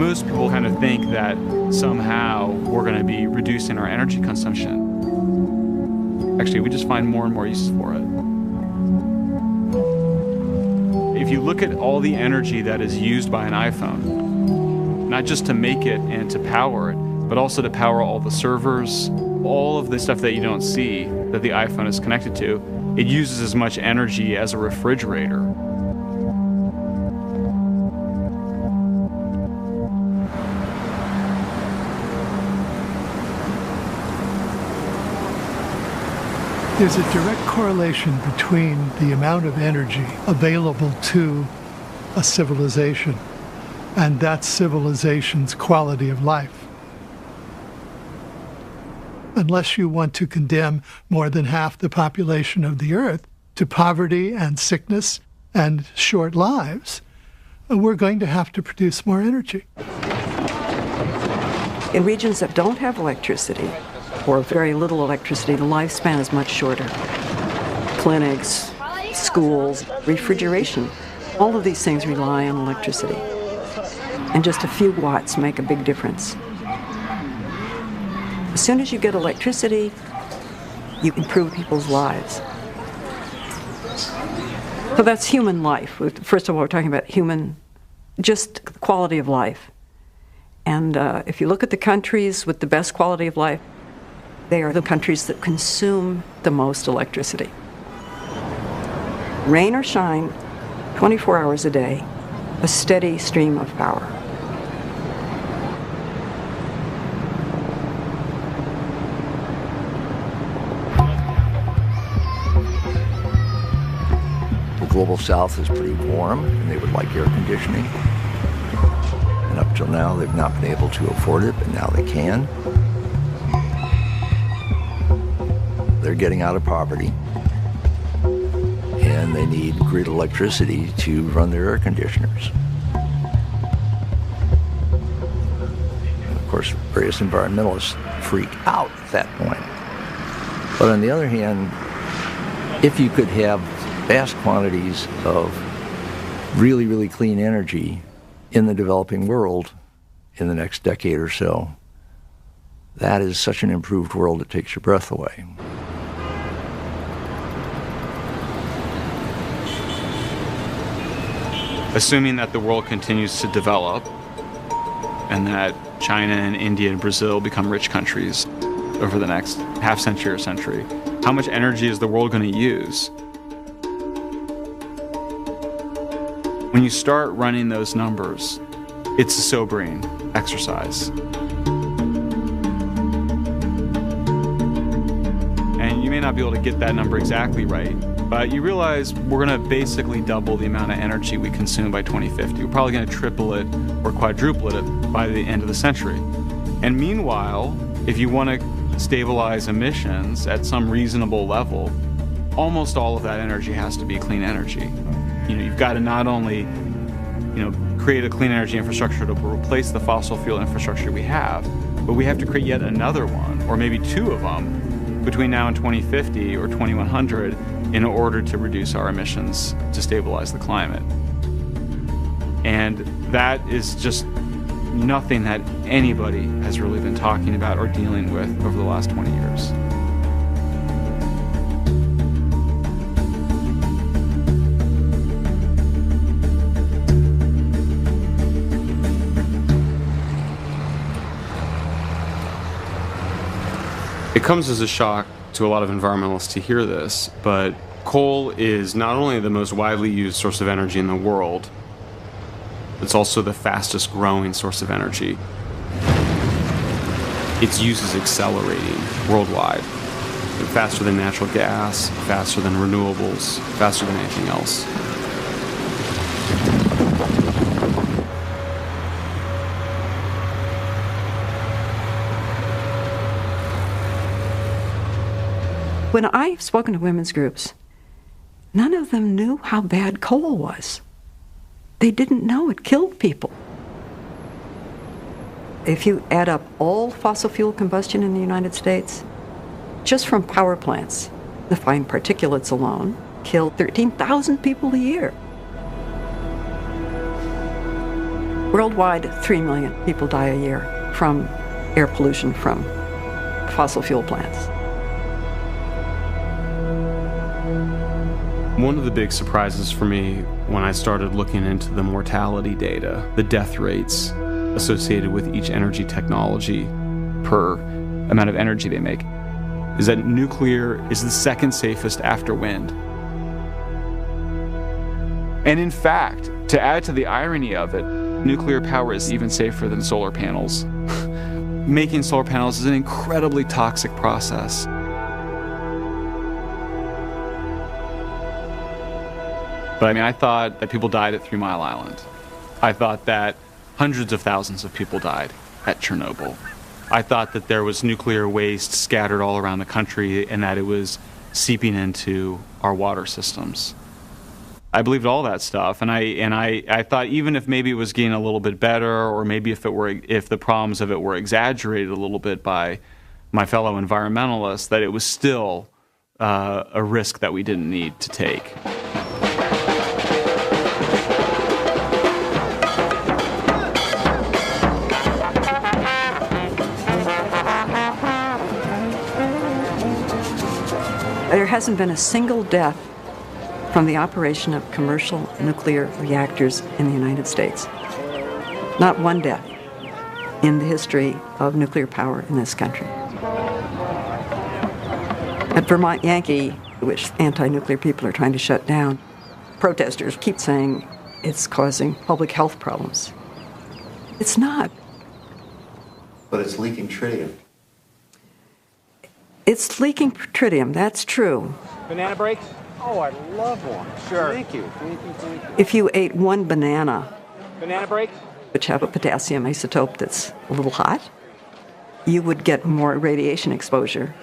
Speaker 7: Most people kind of think that somehow we're going to be reducing our energy consumption. Actually, we just find more and more uses for it. If you look at all the energy that is used by an iPhone, not just to make it and to power it, but also to power all the servers, all of the stuff that you don't see that the iPhone is connected to, it uses as much energy as a refrigerator.
Speaker 4: There's a direct correlation between the amount of energy available to a civilization and that civilization's quality of life. Unless you want to condemn more than half the population of the Earth to poverty and sickness and short lives, we're going to have to produce more energy.
Speaker 5: In regions that don't have electricity, or very little electricity, the lifespan is much shorter. Clinics, schools, refrigeration, all of these things rely on electricity. And just a few watts make a big difference. As soon as you get electricity, you improve people's lives. So that's human life. First of all, we're talking about just quality of life. And if you look at the countries with the best quality of life, they are the countries that consume the most electricity. Rain or shine, 24 hours a day, a steady stream of power.
Speaker 3: The global south is pretty warm, and they would like air conditioning. And up till now, they've not been able to afford it, but now they can. They're getting out of poverty, and they need grid electricity to run their air conditioners. And of course, various environmentalists freak out at that point. But on the other hand, if you could have vast quantities of really, really clean energy in the developing world in the next decade or so, that is such an improved world it takes your breath away.
Speaker 7: Assuming that the world continues to develop and that China and India and Brazil become rich countries over the next half century or century, how much energy is the world going to use? When you start running those numbers, it's a sobering exercise. And you may not be able to get that number exactly right, but you realize we're going to basically double the amount of energy we consume by 2050. We're probably going to triple it or quadruple it by the end of the century. And meanwhile, if you want to stabilize emissions at some reasonable level, almost all of that energy has to be clean energy. You've got to not only, create a clean energy infrastructure to replace the fossil fuel infrastructure we have, but we have to create yet another one, or maybe two of them, between now and 2050 or 2100 in order to reduce our emissions to stabilize the climate. And that is just nothing that anybody has really been talking about or dealing with over the last 20 years. It comes as a shock to a lot of environmentalists to hear this, but coal is not only the most widely used source of energy in the world, it's also the fastest growing source of energy. Its use is accelerating worldwide, faster than natural gas, faster than renewables, faster than anything else.
Speaker 5: When I've spoken to women's groups, none of them knew how bad coal was. They didn't know it killed people. If you add up all fossil fuel combustion in the United States, just from power plants, the fine particulates alone kill 13,000 people a year. Worldwide, 3 million people die a year from air pollution from fossil fuel plants.
Speaker 7: One of the big surprises for me when I started looking into the mortality data, the death rates associated with each energy technology per amount of energy they make, is that nuclear is the second safest after wind. And in fact, to add to the irony of it, nuclear power is even safer than solar panels. Making solar panels is an incredibly toxic process. But I mean, I thought that people died at 3 Mile Island. I thought that hundreds of thousands of people died at Chernobyl. I thought that there was nuclear waste scattered all around the country and that it was seeping into our water systems. I believed all that stuff, and I thought even if maybe it was getting a little bit better, or maybe if the problems of it were exaggerated a little bit by my fellow environmentalists, that it was still a risk that we didn't need to take.
Speaker 5: There hasn't been a single death from the operation of commercial nuclear reactors in the United States. Not one death in the history of nuclear power in this country. At Vermont Yankee, which anti-nuclear people are trying to shut down, protesters keep saying it's causing public health problems. It's not.
Speaker 15: But it's leaking tritium.
Speaker 5: It's leaking tritium, that's true.
Speaker 16: Banana breaks? Oh, I love one. Sure. Thank you. Thank you, thank you.
Speaker 5: If you ate one banana,
Speaker 16: Banana breaks?
Speaker 5: which have a potassium isotope that's a little hot, you would get more radiation exposure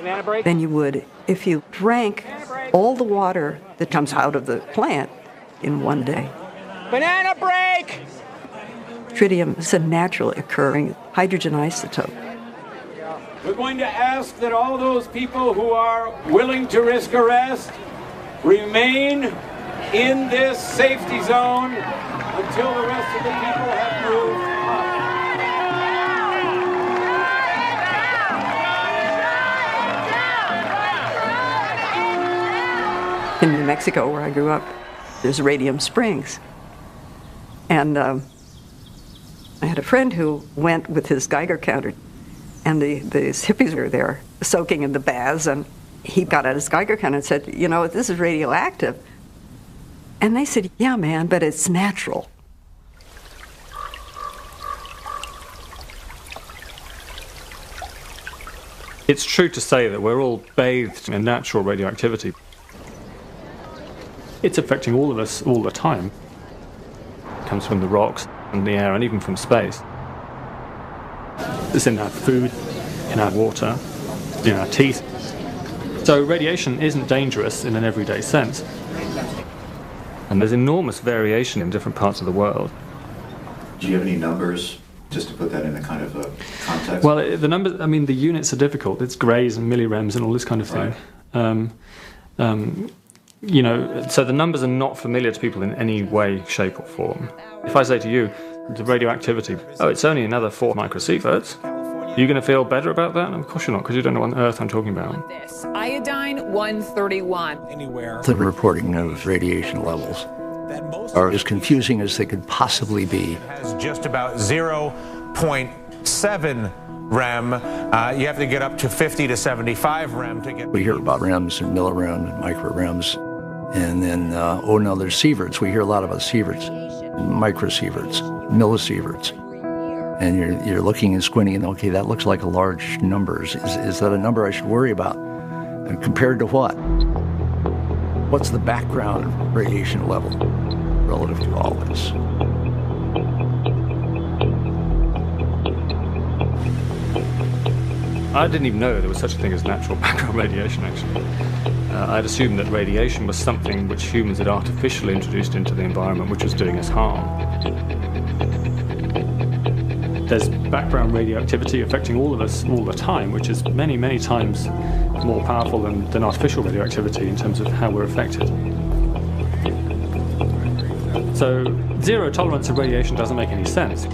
Speaker 5: than you would if you drank all the water that comes out of the plant in one day.
Speaker 16: Banana break!
Speaker 5: Tritium is a naturally occurring hydrogen isotope.
Speaker 17: We're going to ask that all those people who are willing to risk arrest remain in this safety zone until the rest of the people have moved up.
Speaker 5: In New Mexico, where I grew up, there's Radium Springs. And I had a friend who went with his Geiger counter, and these hippies were there soaking in the baths, and he got out his Geiger counter and said, you know, this is radioactive. And they said, yeah, man, but it's natural.
Speaker 6: It's true to say that we're all bathed in natural radioactivity. It's affecting all of us all the time. It comes from the rocks and the air and even from space. It's in our food, in our water, in our teeth. So radiation isn't dangerous in an everyday sense. And there's enormous variation in different parts of the world.
Speaker 15: Do you have any numbers, just to put that in a kind of a context?
Speaker 6: Well, the numbers, I mean, the units are difficult. It's grays and millirems and all this kind of thing.
Speaker 15: Right.
Speaker 6: You know, so the numbers are not familiar to people in any way, shape or form. If I say to you, the radioactivity, oh, it's only another 4 microsieverts, are you going to feel better about that? Of course you're not, because you don't know what on earth I'm talking about.
Speaker 18: This iodine 131.
Speaker 3: Anywhere. The reporting of radiation levels are as confusing as they could possibly be.
Speaker 19: Has just about 0.7 rem. You have to get up to 50 to 75 rem to get.
Speaker 3: We hear about rems and millirem and microrems. And then, oh no, there's sieverts. We hear a lot about sieverts, microsieverts, millisieverts. And you're looking and squinting and, okay, that looks like a large number. Is that a number I should worry about? And compared to what? What's the background radiation level relative to all this?
Speaker 6: I didn't even know there was such a thing as natural background radiation, actually. I'd assumed that radiation was something which humans had artificially introduced into the environment, which was doing us harm. There's background radioactivity affecting all of us all the time, which is many, many times more powerful than artificial radioactivity in terms of how we're affected. So Zero tolerance of radiation doesn't make any sense.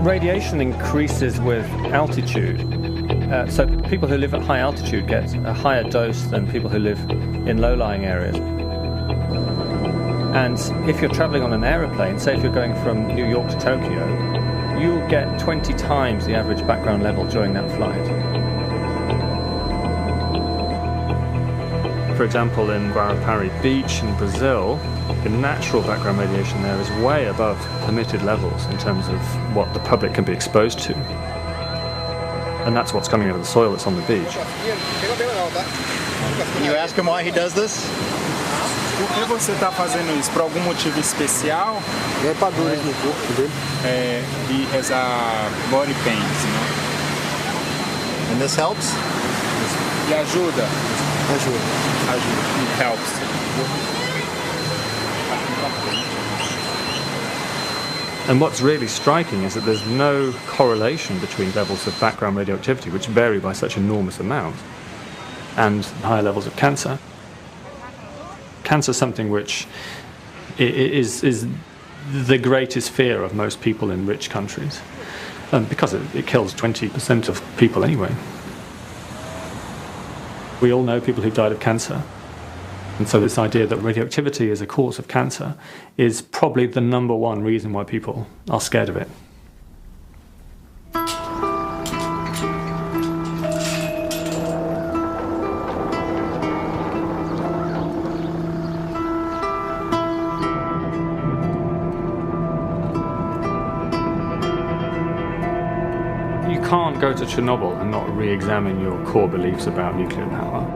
Speaker 6: Radiation increases with altitude. So people who live at high altitude get a higher dose than people who live in low-lying areas. And if you're traveling on an aeroplane, say if you're going from New York to Tokyo, you'll get 20 times the average background level during that flight. For example, in Guarapari Beach in Brazil, the natural background radiation there is way above permitted levels in terms of what the public can be exposed to. And that's what's coming out of the soil that's on the beach.
Speaker 12: Can you ask him why he does this?
Speaker 2: Por que você está fazendo isso? Por algum motivo especial?
Speaker 16: Trepaduras no corpo dele.
Speaker 2: He has a body pains, you know?
Speaker 12: And this helps?
Speaker 2: E ajuda?
Speaker 16: Ajuda.
Speaker 2: It helps.
Speaker 6: And what's really striking is that there's no correlation between levels of background radioactivity, which vary by such enormous amounts, and higher levels of cancer. Cancer is something which is the greatest fear of most people in rich countries, because it kills 20% of people anyway. We all know people who've died of cancer. And so this idea that radioactivity is a cause of cancer is probably the #1 reason why people are scared of it. You can't go to Chernobyl and not re-examine your core beliefs about nuclear power.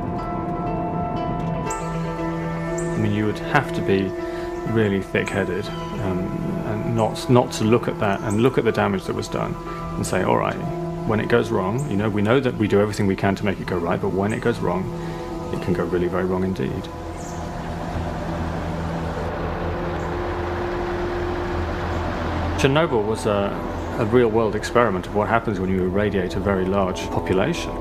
Speaker 6: I mean, you would have to be really thick-headed and not to look at that and look at the damage that was done and say, all right, when it goes wrong, you know, we know that we do everything we can to make it go right, but when it goes wrong, it can go really very wrong indeed. Chernobyl was a real-world experiment of what happens when you irradiate a very large population.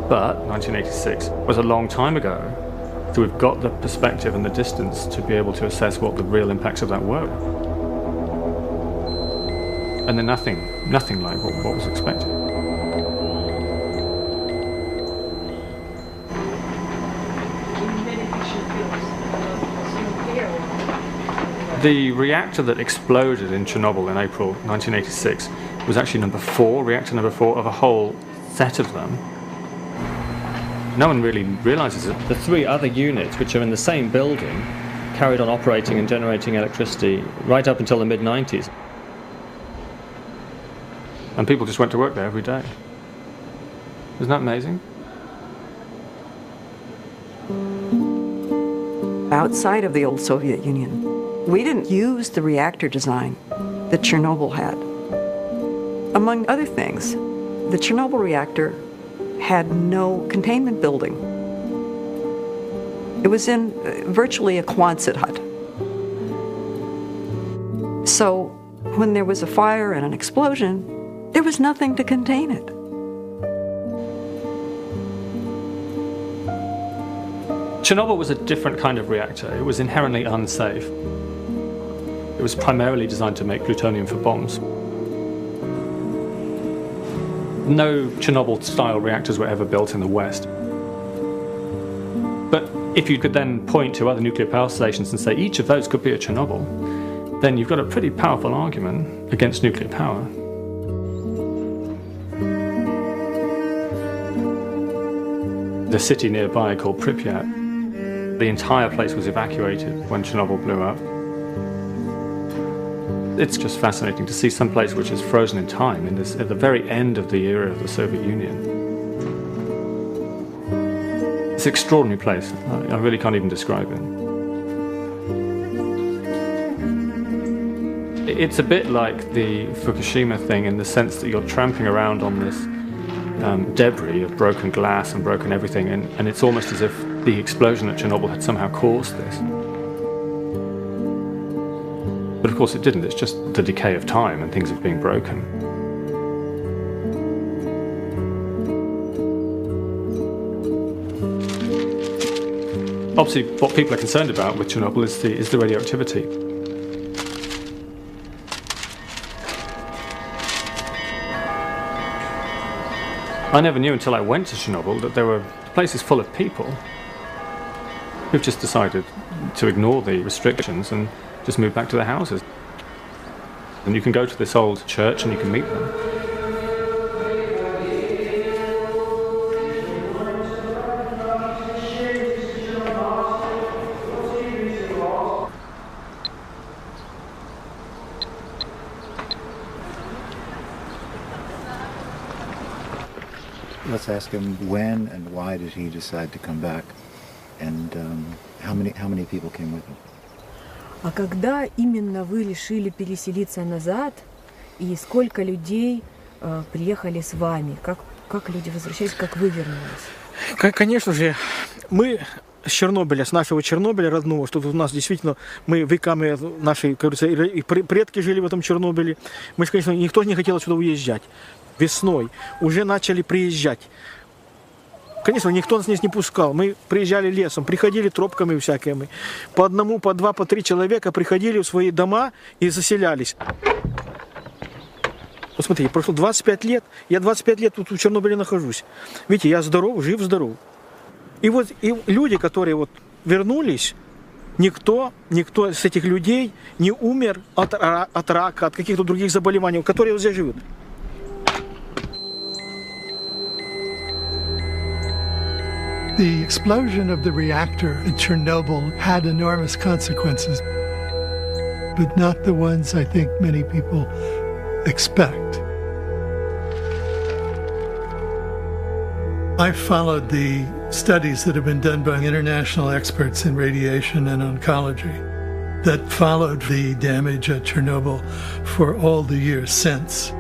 Speaker 6: But 1986 was a long time ago, so we've got the perspective and the distance to be able to assess what the real impacts of that were. And then nothing like what was expected. The reactor that exploded in Chernobyl in April 1986 was actually reactor number 4 of a whole set of them. No one really realizes it. The 3 other units, which are in the same building, carried on operating and generating electricity right up until the mid-90s. And people just went to work there every day. Isn't that amazing?
Speaker 5: Outside of the old Soviet Union, we didn't use the reactor design that Chernobyl had. Among other things, the Chernobyl reactor had no containment building. It was in virtually a Quonset hut. So when there was a fire and an explosion, there was nothing to contain it.
Speaker 6: Chernobyl was a different kind of reactor. It was inherently unsafe. It was primarily designed to make plutonium for bombs. No Chernobyl-style reactors were ever built in the West. But if you could then point to other nuclear power stations and say each of those could be a Chernobyl, then you've got a pretty powerful argument against nuclear power. The city nearby called Pripyat, the entire place was evacuated when Chernobyl blew up. It's just fascinating to see some place which is frozen in time at the very end of the era of the Soviet Union. It's an extraordinary place. I really can't even describe it. It's a bit like the Fukushima thing in the sense that you're tramping around on this debris of broken glass and broken everything, and it's almost as if the explosion at Chernobyl had somehow caused this. But of course it didn't, it's just the decay of time and things have been broken. Obviously, what people are concerned about with Chernobyl is the radioactivity. I never knew until I went to Chernobyl that there were places full of people who've just decided to ignore the restrictions and just move back to their houses. And you can go to this old church and you can meet them.
Speaker 15: Let's ask him when and why did he decide to come back, and how many people came with him.
Speaker 1: А когда именно вы решили переселиться назад, и сколько людей приехали с вами? Как люди возвращались, как вы вернулись?
Speaker 8: Конечно же, мы с Чернобыля, с нашего Чернобыля родного, что тут у нас действительно, мы веками наши, как говорится, и предки жили в этом Чернобыле. Мы, конечно, никто не хотел сюда уезжать. Весной уже начали приезжать. Конечно, никто нас здесь не пускал. Мы приезжали лесом, приходили тропками всякими. По одному, по два, по три человека приходили в свои дома и заселялись. Вот смотрите, прошло 25 лет, я 25 лет тут в Чернобыле нахожусь. Видите, я здоров, жив-здоров. И вот и люди, которые вот вернулись, никто с этих людей не умер от рака, от каких-то других заболеваний, которые здесь живут.
Speaker 4: The explosion of the reactor at Chernobyl had enormous consequences, but not the ones I think many people expect. I followed the studies that have been done by international experts in radiation and oncology that followed the damage at Chernobyl for all the years since.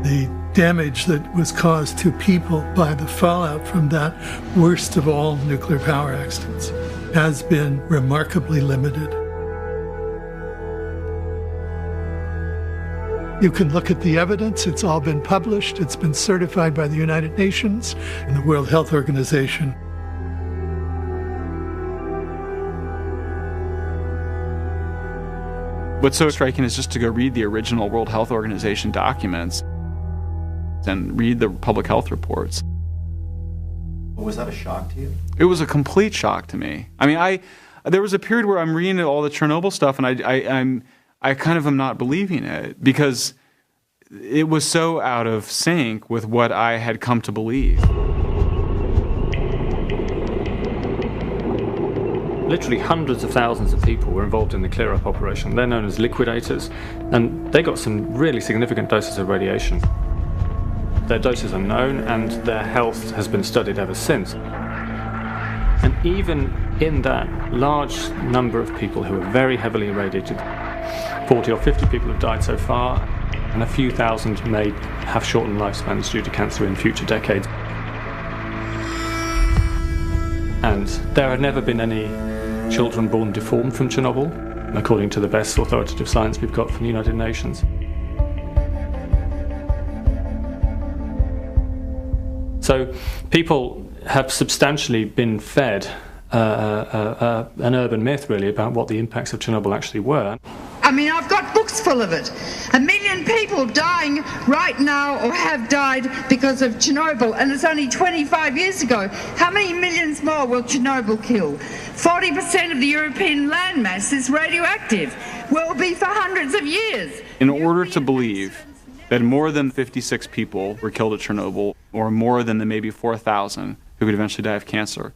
Speaker 4: The damage that was caused to people by the fallout from that worst of all nuclear power accidents has been remarkably limited. You can look at the evidence, it's all been published, it's been certified by the United Nations and the World Health Organization.
Speaker 7: What's so striking is just to go read the original World Health Organization documents and read the public health reports.
Speaker 15: Was that a shock to you?
Speaker 7: It was a complete shock to me. I mean, there was a period where I'm reading all the Chernobyl stuff and I kind of am not believing it because it was so out of sync with what I had come to believe.
Speaker 6: Literally hundreds of thousands of people were involved in the clear-up operation. They're known as liquidators, and they got some really significant doses of radiation. Their doses are known and their health has been studied ever since. And even in that large number of people who are very heavily irradiated, 40 or 50 people have died so far, and a few thousand may have shortened lifespans due to cancer in future decades. And there have never been any children born deformed from Chernobyl, according to the best authoritative science we've got from the United Nations. So people have substantially been fed an urban myth, really, about what the impacts of Chernobyl actually were.
Speaker 20: I mean, I've got books full of it. 1 million people dying right now or have died because of Chernobyl, and it's only 25 years ago. How many millions more will Chernobyl kill? 40% of the European landmass is radioactive. Will be for hundreds of years.
Speaker 7: In order to believe that more than 56 people were killed at Chernobyl, or more than the maybe 4,000 who could eventually die of cancer,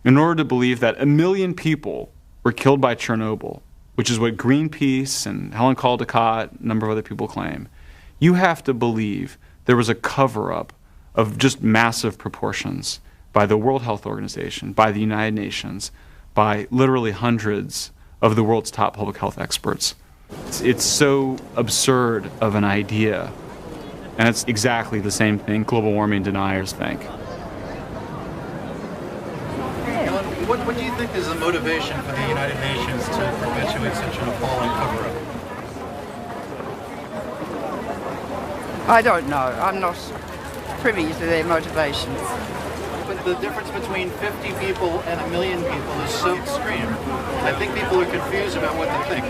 Speaker 7: in order to believe that 1 million people were killed by Chernobyl, which is what Greenpeace and Helen Caldicott, a number of other people claim, you have to believe there was a cover-up of just massive proportions by the World Health Organization, by the United Nations, by literally hundreds of the world's top public health experts. It's so absurd of an idea, and it's exactly the same thing global warming deniers think.
Speaker 12: What do you think is the motivation for the United Nations to perpetuate such an appalling cover-up?
Speaker 5: I don't know. I'm not
Speaker 20: privy to their motivations.
Speaker 12: But the difference between 50 people and 1 million people is so extreme. I think people are confused about what they think.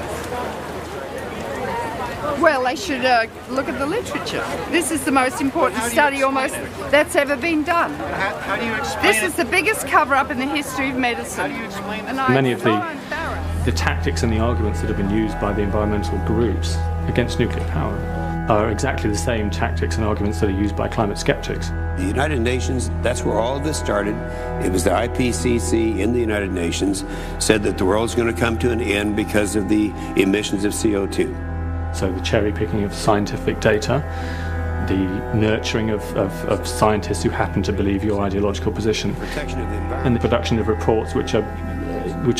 Speaker 20: Well, they should look at the literature. This is the most important study almost that's ever been done.
Speaker 12: How do you explain
Speaker 20: This is the biggest cover-up in the history of medicine.
Speaker 12: How do you explain this?
Speaker 6: Many of the tactics and the arguments that have been used by the environmental groups against nuclear power are exactly the same tactics and arguments that are used by climate skeptics.
Speaker 9: The United Nations, that's where all of this started. It was the IPCC in the United Nations said that the world's going to come to an end because of the emissions of CO2.
Speaker 6: So the cherry picking of scientific data, the nurturing of scientists who happen to believe your ideological position, and the production of reports which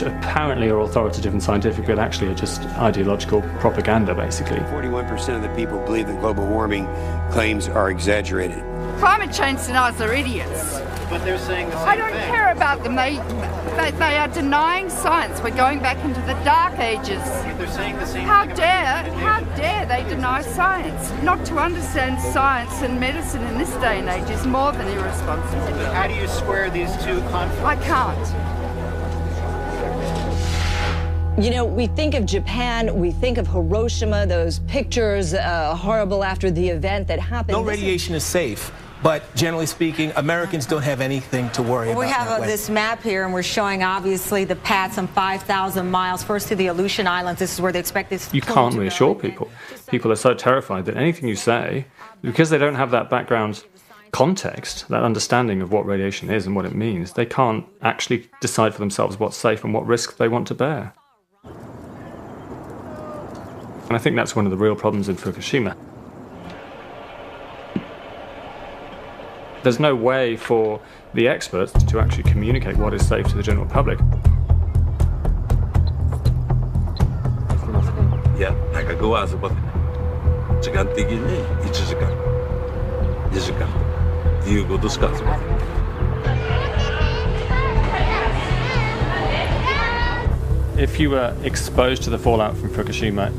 Speaker 6: apparently are authoritative and scientific, but actually are just ideological propaganda, basically.
Speaker 9: 41% of the people believe that global warming claims are exaggerated.
Speaker 20: Climate change deniers are idiots.
Speaker 12: But they're saying the same
Speaker 20: I don't
Speaker 12: thing.
Speaker 20: care about them. They are denying science. We're going back into the dark ages.
Speaker 12: They're saying the same
Speaker 20: How
Speaker 12: thing.
Speaker 20: dare they deny science? Not to understand science and medicine in this day and age is more than irresponsible.
Speaker 12: How do you square these two conflicts?
Speaker 20: I can't.
Speaker 10: You know, we think of Japan, we think of Hiroshima, those pictures horrible after the event that happened.
Speaker 21: No radiation is safe, but generally speaking, Americans don't have anything to worry about.
Speaker 22: We have this map here, and we're showing obviously the path some 5,000 miles first to the Aleutian Islands. This is where they expect this.
Speaker 6: You can't reassure people. People are so terrified that anything you say, because they don't have that background context, that understanding of what radiation is and what it means, they can't actually decide for themselves what's safe and what risk they want to bear. And I think that's one of the real problems in Fukushima. There's no way for the experts to actually communicate what is safe to the general public.
Speaker 23: Yeah, nagagawa sa pag sigan tigil niya, ichisikan. Ichisikan. Diyo go dos kaso.
Speaker 6: If you were exposed to the fallout from Fukushima,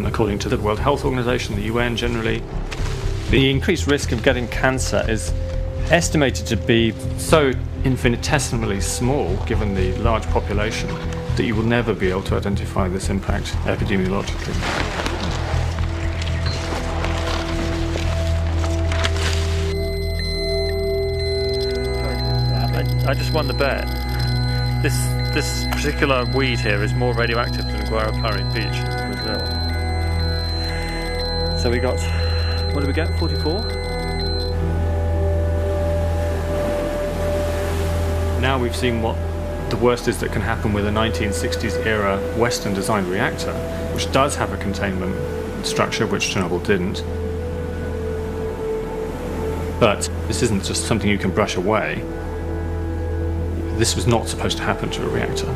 Speaker 6: according to the World Health Organization, the UN generally, the increased risk of getting cancer is estimated to be so infinitesimally small, given the large population, that you will never be able to identify this impact epidemiologically. I just won the bet. This particular weed here is more radioactive than Guarapari Beach in Brazil. So we got, what did we get, 44? Now we've seen what the worst is that can happen with a 1960s era Western designed reactor, which does have a containment structure, which Chernobyl didn't. But this isn't just something you can brush away. This was not supposed to happen to a reactor.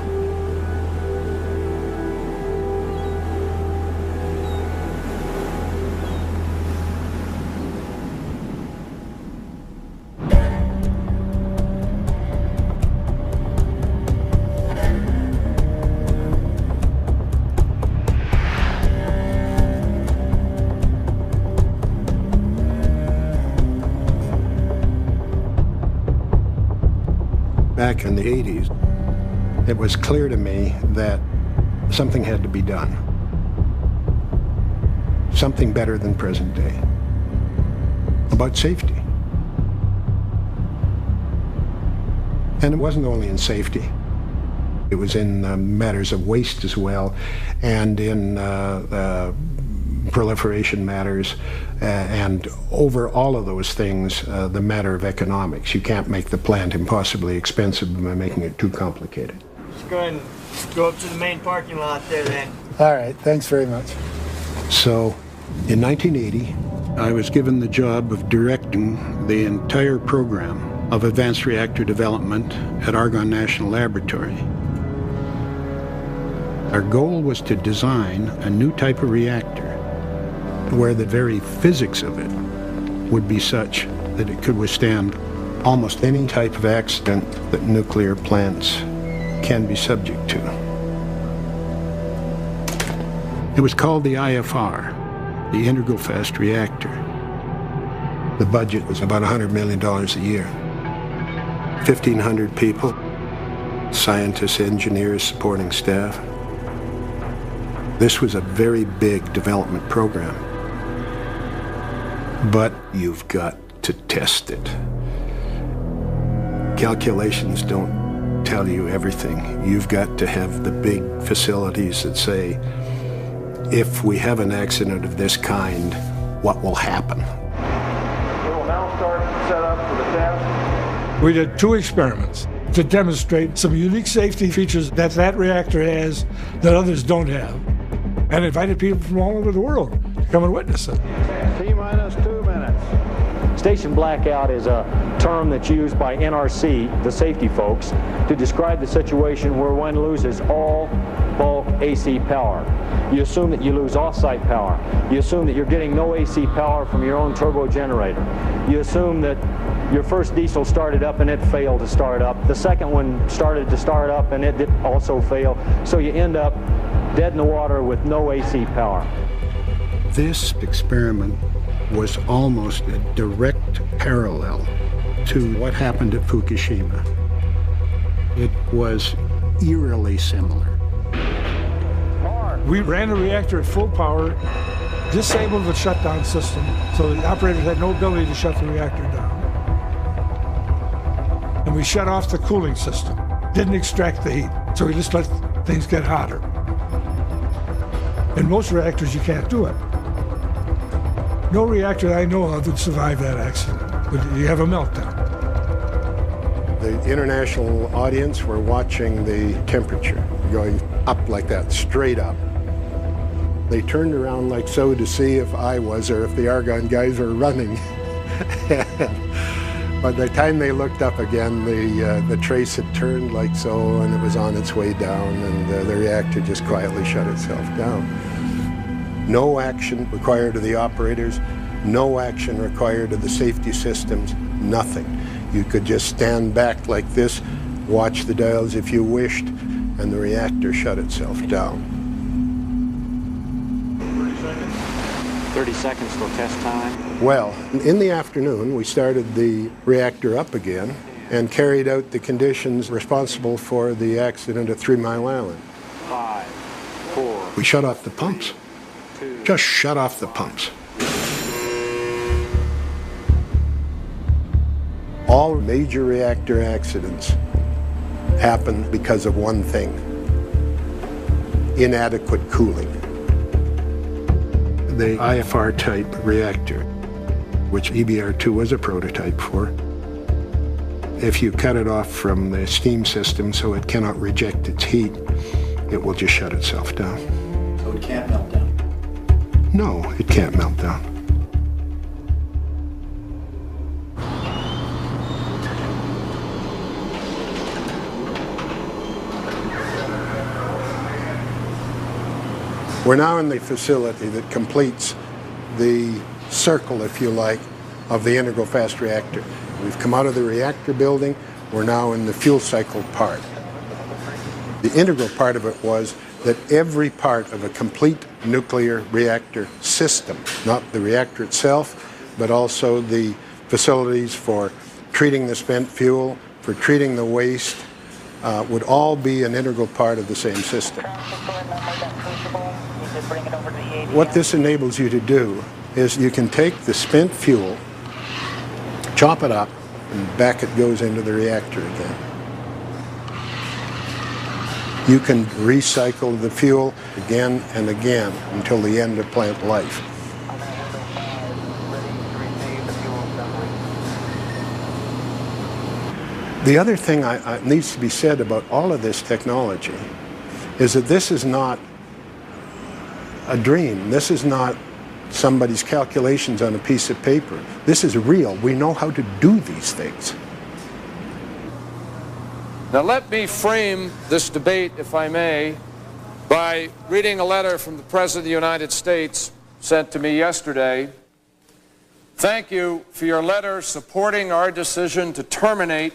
Speaker 26: Back in the 80s, it was clear to me that something had to be done. Something better than present day. About safety. And it wasn't only in safety. It was in matters of waste as well, and in proliferation matters, and over all of those things, the matter of economics. You can't make the plant impossibly expensive by making it too complicated.
Speaker 27: Let's go ahead and go up to the main parking lot there then.
Speaker 26: All right, thanks very much. So, in 1980, I was given the job of directing the entire program of advanced reactor development at Argonne National Laboratory. Our goal was to design a new type of reactor where the very physics of it would be such that it could withstand almost any type of accident that nuclear plants can be subject to. It was called the IFR, the Integral Fast Reactor. The budget was about $100 million a year. 1,500 people, scientists, engineers, supporting staff. This was a very big development program. But you've got to test it. Calculations don't tell you everything. You've got to have the big facilities that say, if we have an accident of this kind, what will happen?
Speaker 11: We will now start setup for the test.
Speaker 13: We did 2 experiments to demonstrate some unique safety features that that reactor has that others don't have, and invited people from all over the world to come and witness it.
Speaker 11: T-minus 2 minutes.
Speaker 14: Station blackout is a term that's used by NRC, the safety folks, to describe the situation where one loses all bulk AC power. You assume that you lose off-site power. You assume that you're getting no AC power from your own turbo generator. You assume that your first diesel started up and it failed to start up. The second one started to start up and it also failed. So you end up dead in the water with no AC power.
Speaker 26: This experiment was almost a direct parallel to what happened at Fukushima. It was eerily similar.
Speaker 13: We ran the reactor at full power, disabled the shutdown system, so the operators had no ability to shut the reactor down. And we shut off the cooling system. Didn't extract the heat, so we just let things get hotter. In most reactors, you can't do it. No reactor I know of would survive that accident, but you have a meltdown.
Speaker 26: The international audience were watching the temperature going up like that, straight up. They turned around like so to see if I was or if the Argonne guys were running. By the time they looked up again, the trace had turned like so, and it was on its way down, and the reactor just quietly shut itself down. No action required of the operators, no action required of the safety systems, nothing. You could just stand back like this, watch the dials if you wished, and the reactor shut itself down.
Speaker 11: 30 seconds till test time.
Speaker 26: Well, in the afternoon, we started the reactor up again and carried out the conditions responsible for the accident at 3 Mile Island.
Speaker 11: 5, 4.
Speaker 26: We shut off the pumps.
Speaker 11: 2.
Speaker 26: Just shut off the pumps. All major reactor accidents happen because of one thing: inadequate cooling. The IFR type reactor, which EBR-2 was a prototype for, if you cut it off from the steam system so it cannot reject its heat, it will just shut itself down.
Speaker 15: So it can't melt down?
Speaker 26: No, it can't melt down. We're now in the facility that completes the circle, if you like, of the integral fast reactor. We've come out of the reactor building. We're now in the fuel cycle part. The integral part of it was that every part of a complete nuclear reactor system, not the reactor itself, but also the facilities for treating the spent fuel, for treating the waste, would all be an integral part of the same system. What this enables you to do is you can take the spent fuel, chop it up, and back it goes into the reactor again. You can recycle the fuel again and again until the end of plant life. The other thing that needs to be said about all of this technology is that this is not a dream. This is not somebody's calculations on a piece of paper. This is real. We know how to do these things.
Speaker 17: Now let me frame this debate, if I may, by reading a letter from the President of the United States sent to me yesterday. Thank you for your letter supporting our decision to terminate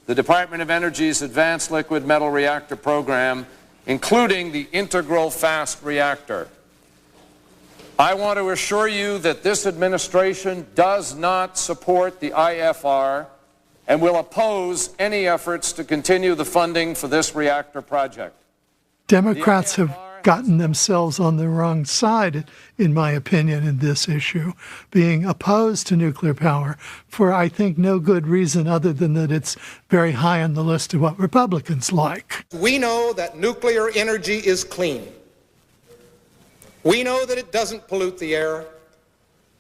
Speaker 17: the Department of Energy's Advanced Liquid Metal Reactor program, including the integral fast reactor. I want to assure you that this administration does not support the IFR and will oppose any efforts to continue the funding for this reactor project.
Speaker 4: Democrats have gotten themselves on the wrong side, in my opinion, in this issue, being opposed to nuclear power for, I think, no good reason other than that it's very high on the list of what Republicans like.
Speaker 2: We know that nuclear energy is clean. We know that it doesn't pollute the air.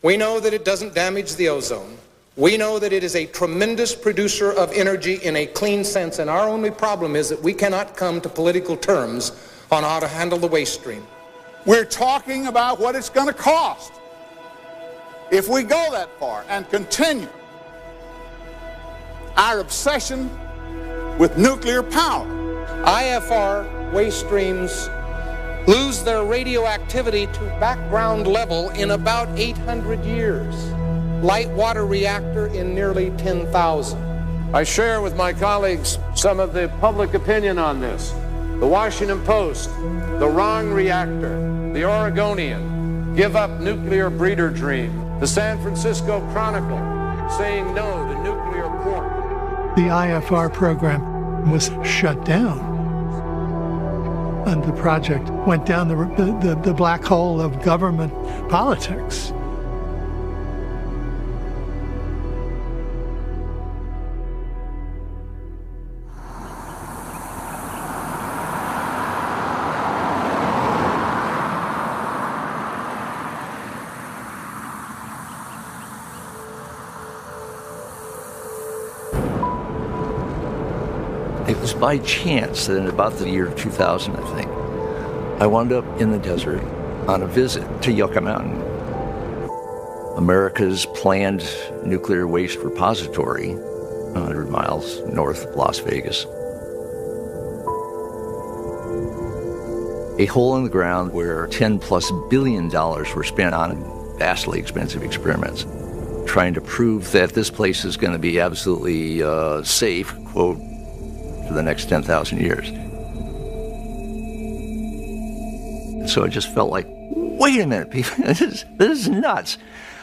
Speaker 2: We know that it doesn't damage the ozone. We know that it is a tremendous producer of energy in a clean sense, and our only problem is that we cannot come to political terms on how to handle the waste stream.
Speaker 3: We're talking about what it's going to cost if we go that far and continue our obsession with nuclear power.
Speaker 2: IFR waste streams lose their radioactivity to background level in about 800 years. Light water reactor in nearly 10,000.
Speaker 17: I share with my colleagues some of the public opinion on this. The Washington Post, the wrong reactor, the Oregonian, give up nuclear breeder dream, the San Francisco Chronicle, saying no to nuclear pork.
Speaker 4: The IFR program was shut down, and the project went down the black hole of government politics.
Speaker 16: It was by chance that in about the year 2000, I think, I wound up in the desert on a visit to Yucca Mountain, America's planned nuclear waste repository, 100 miles north of Las Vegas. A hole in the ground where $10+ billion were spent on vastly expensive experiments, trying to prove that this place is going to be absolutely safe, quote, for the next 10,000 years. So it just felt like, wait a minute, people, this is nuts.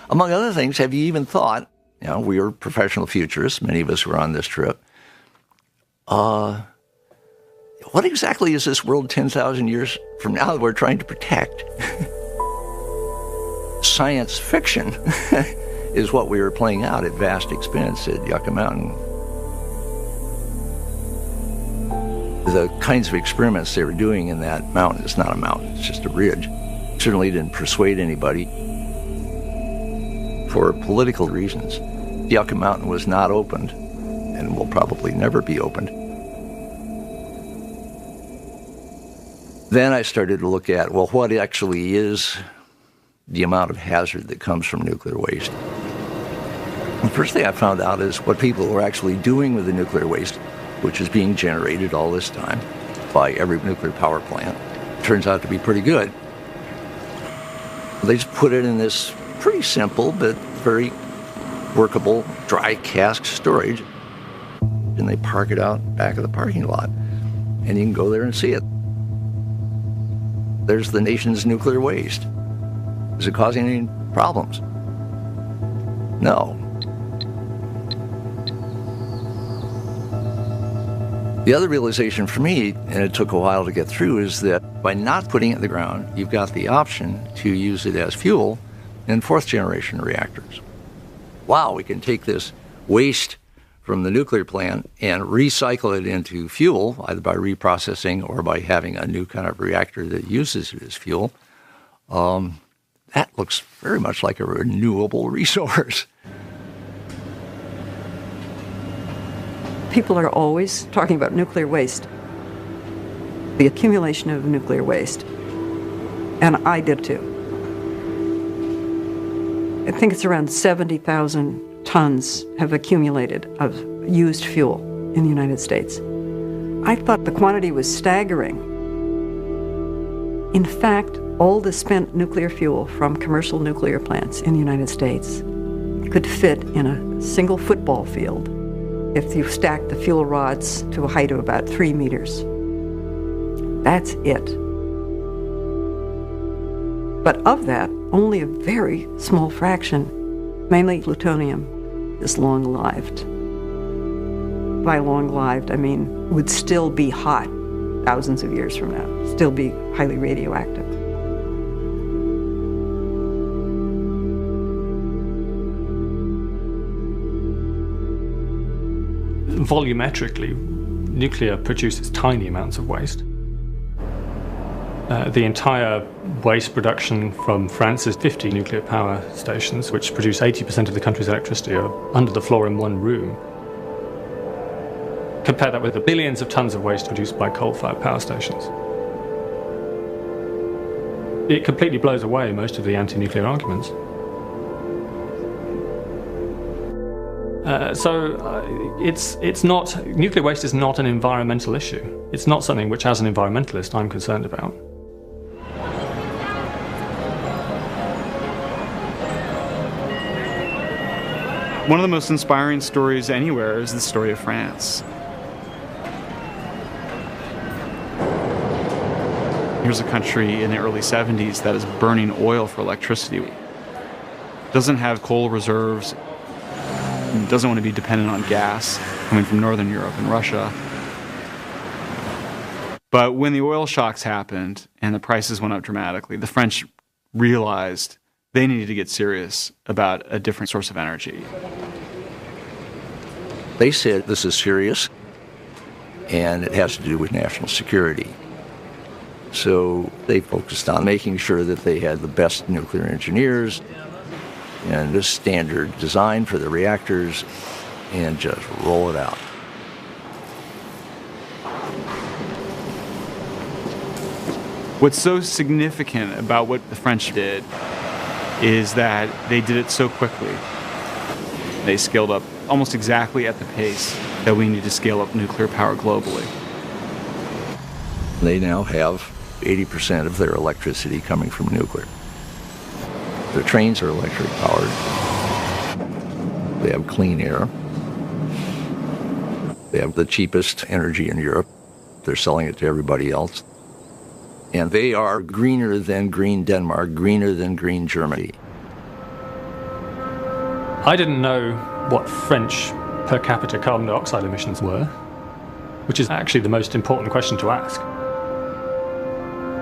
Speaker 16: Among other things, have you even thought, we were professional futurists, many of us were on this trip, what exactly is this world 10,000 years from now that we're trying to protect? Science fiction is what we were playing out at vast expense at Yucca Mountain. The kinds of experiments they were doing in that mountain, it's not a mountain, it's just a ridge, certainly didn't persuade anybody for political reasons. Yucca Mountain was not opened and will probably never be opened. Then I started to look at, well, what actually is the amount of hazard that comes from nuclear waste? The first thing I found out is what people were actually doing with the nuclear waste, which is being generated all this time by every nuclear power plant. Turns out to be pretty good. They just put it in this pretty simple but very workable dry cask storage, and they park it out back of the parking lot, and you can go there and see it. There's the nation's nuclear waste. Is it causing any problems? No. The other realization for me, and it took a while to get through, is that by not putting it in the ground, you've got the option to use it as fuel in fourth-generation reactors. Wow, we can take this waste from the nuclear plant and recycle it into fuel, either by reprocessing or by having a new kind of reactor that uses it as fuel. That looks very much like a renewable resource.
Speaker 5: People are always talking about nuclear waste, the accumulation of nuclear waste, and I did too. I think it's around 70,000 tons have accumulated of used fuel in the United States. I thought the quantity was staggering. In fact, all the spent nuclear fuel from commercial nuclear plants in the United States could fit in a single football field if you stack the fuel rods to a height of about 3 meters. That's it. But of that, only a very small fraction, mainly plutonium, is long-lived. By long-lived, I mean would still be hot thousands of years from now, still be highly radioactive.
Speaker 6: Volumetrically, nuclear produces tiny amounts of waste. The entire waste production from France's 50 nuclear power stations, which produce 80% of the country's electricity, are under the floor in one room. Compare that with the billions of tons of waste produced by coal-fired power stations. It completely blows away most of the anti-nuclear arguments. It's not, nuclear waste is not an environmental issue. It's not something which, as an environmentalist, I'm concerned about.
Speaker 1: One of the most inspiring stories anywhere is the story of France. Here's a country in the early 70s that is burning oil for electricity. Doesn't have coal reserves, doesn't want to be dependent on gas coming from Northern Europe and Russia. But when the oil shocks happened and the prices went up dramatically, the French realized they needed to get serious about a different source of energy.
Speaker 16: They said this is serious and it has to do with national security. So they focused on making sure that they had the best nuclear engineers and a standard design for the reactors and just roll it out.
Speaker 1: What's so significant about what the French did is that they did it so quickly. They scaled up almost exactly at the pace that we need to scale up nuclear power globally.
Speaker 16: They now have 80% of their electricity coming from nuclear. Their trains are electric powered. They have clean air. They have the cheapest energy in Europe. They're selling it to everybody else. And they are greener than green Denmark, greener than green Germany.
Speaker 6: I didn't know what French per capita carbon dioxide emissions were, which is actually the most important question to ask.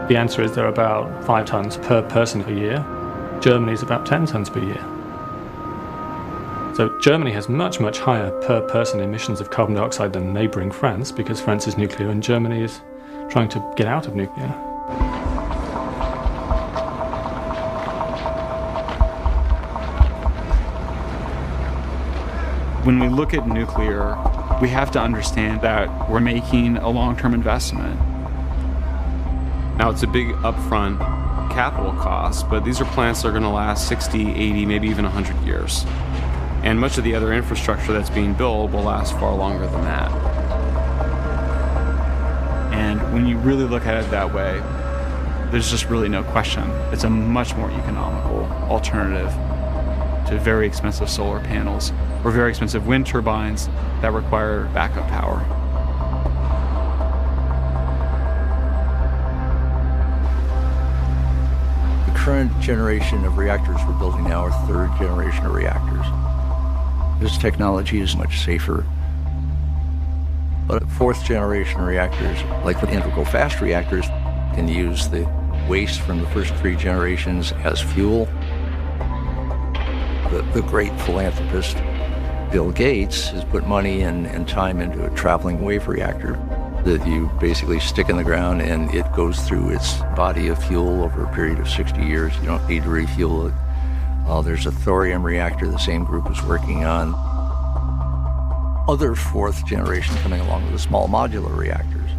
Speaker 6: The answer is they're about 5 tons per person per year. Germany's about 10 tons per year. So Germany has much, much higher per person emissions of carbon dioxide than neighbouring France, because France is nuclear and Germany is trying to get out of nuclear.
Speaker 1: When we look at nuclear, we have to understand that we're making a long-term investment.
Speaker 7: Now, it's a big upfront capital cost, but these are plants that are going to last 60, 80, maybe even 100 years. And much of the other infrastructure that's being built will last far longer than that.
Speaker 1: And when you really look at it that way, there's just really no question. It's a much more economical alternative to very expensive solar panels or very expensive wind turbines that require backup power.
Speaker 16: The current generation of reactors we're building now are third generation of reactors. This technology is much safer. But fourth generation reactors, like the integral fast reactors, can use the waste from the first 3 generations as fuel. The great philanthropist Bill Gates has put money and time into a traveling wave reactor that you basically stick in the ground and it goes through its body of fuel over a period of 60 years. You don't need to refuel it. There's a thorium reactor the same group is working on. Other fourth generation coming along with the small modular reactors.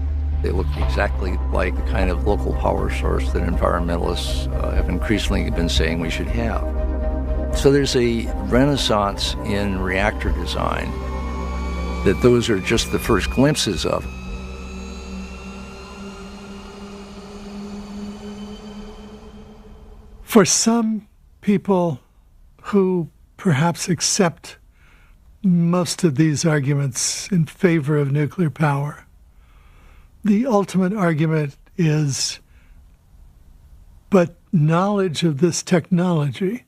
Speaker 16: They look exactly like the kind of local power source that environmentalists have increasingly been saying we should have. So there's a renaissance in reactor design that those are just the first glimpses of.
Speaker 4: For some people who perhaps accept most of these arguments in favor of nuclear power, the ultimate argument is, but knowledge of this technology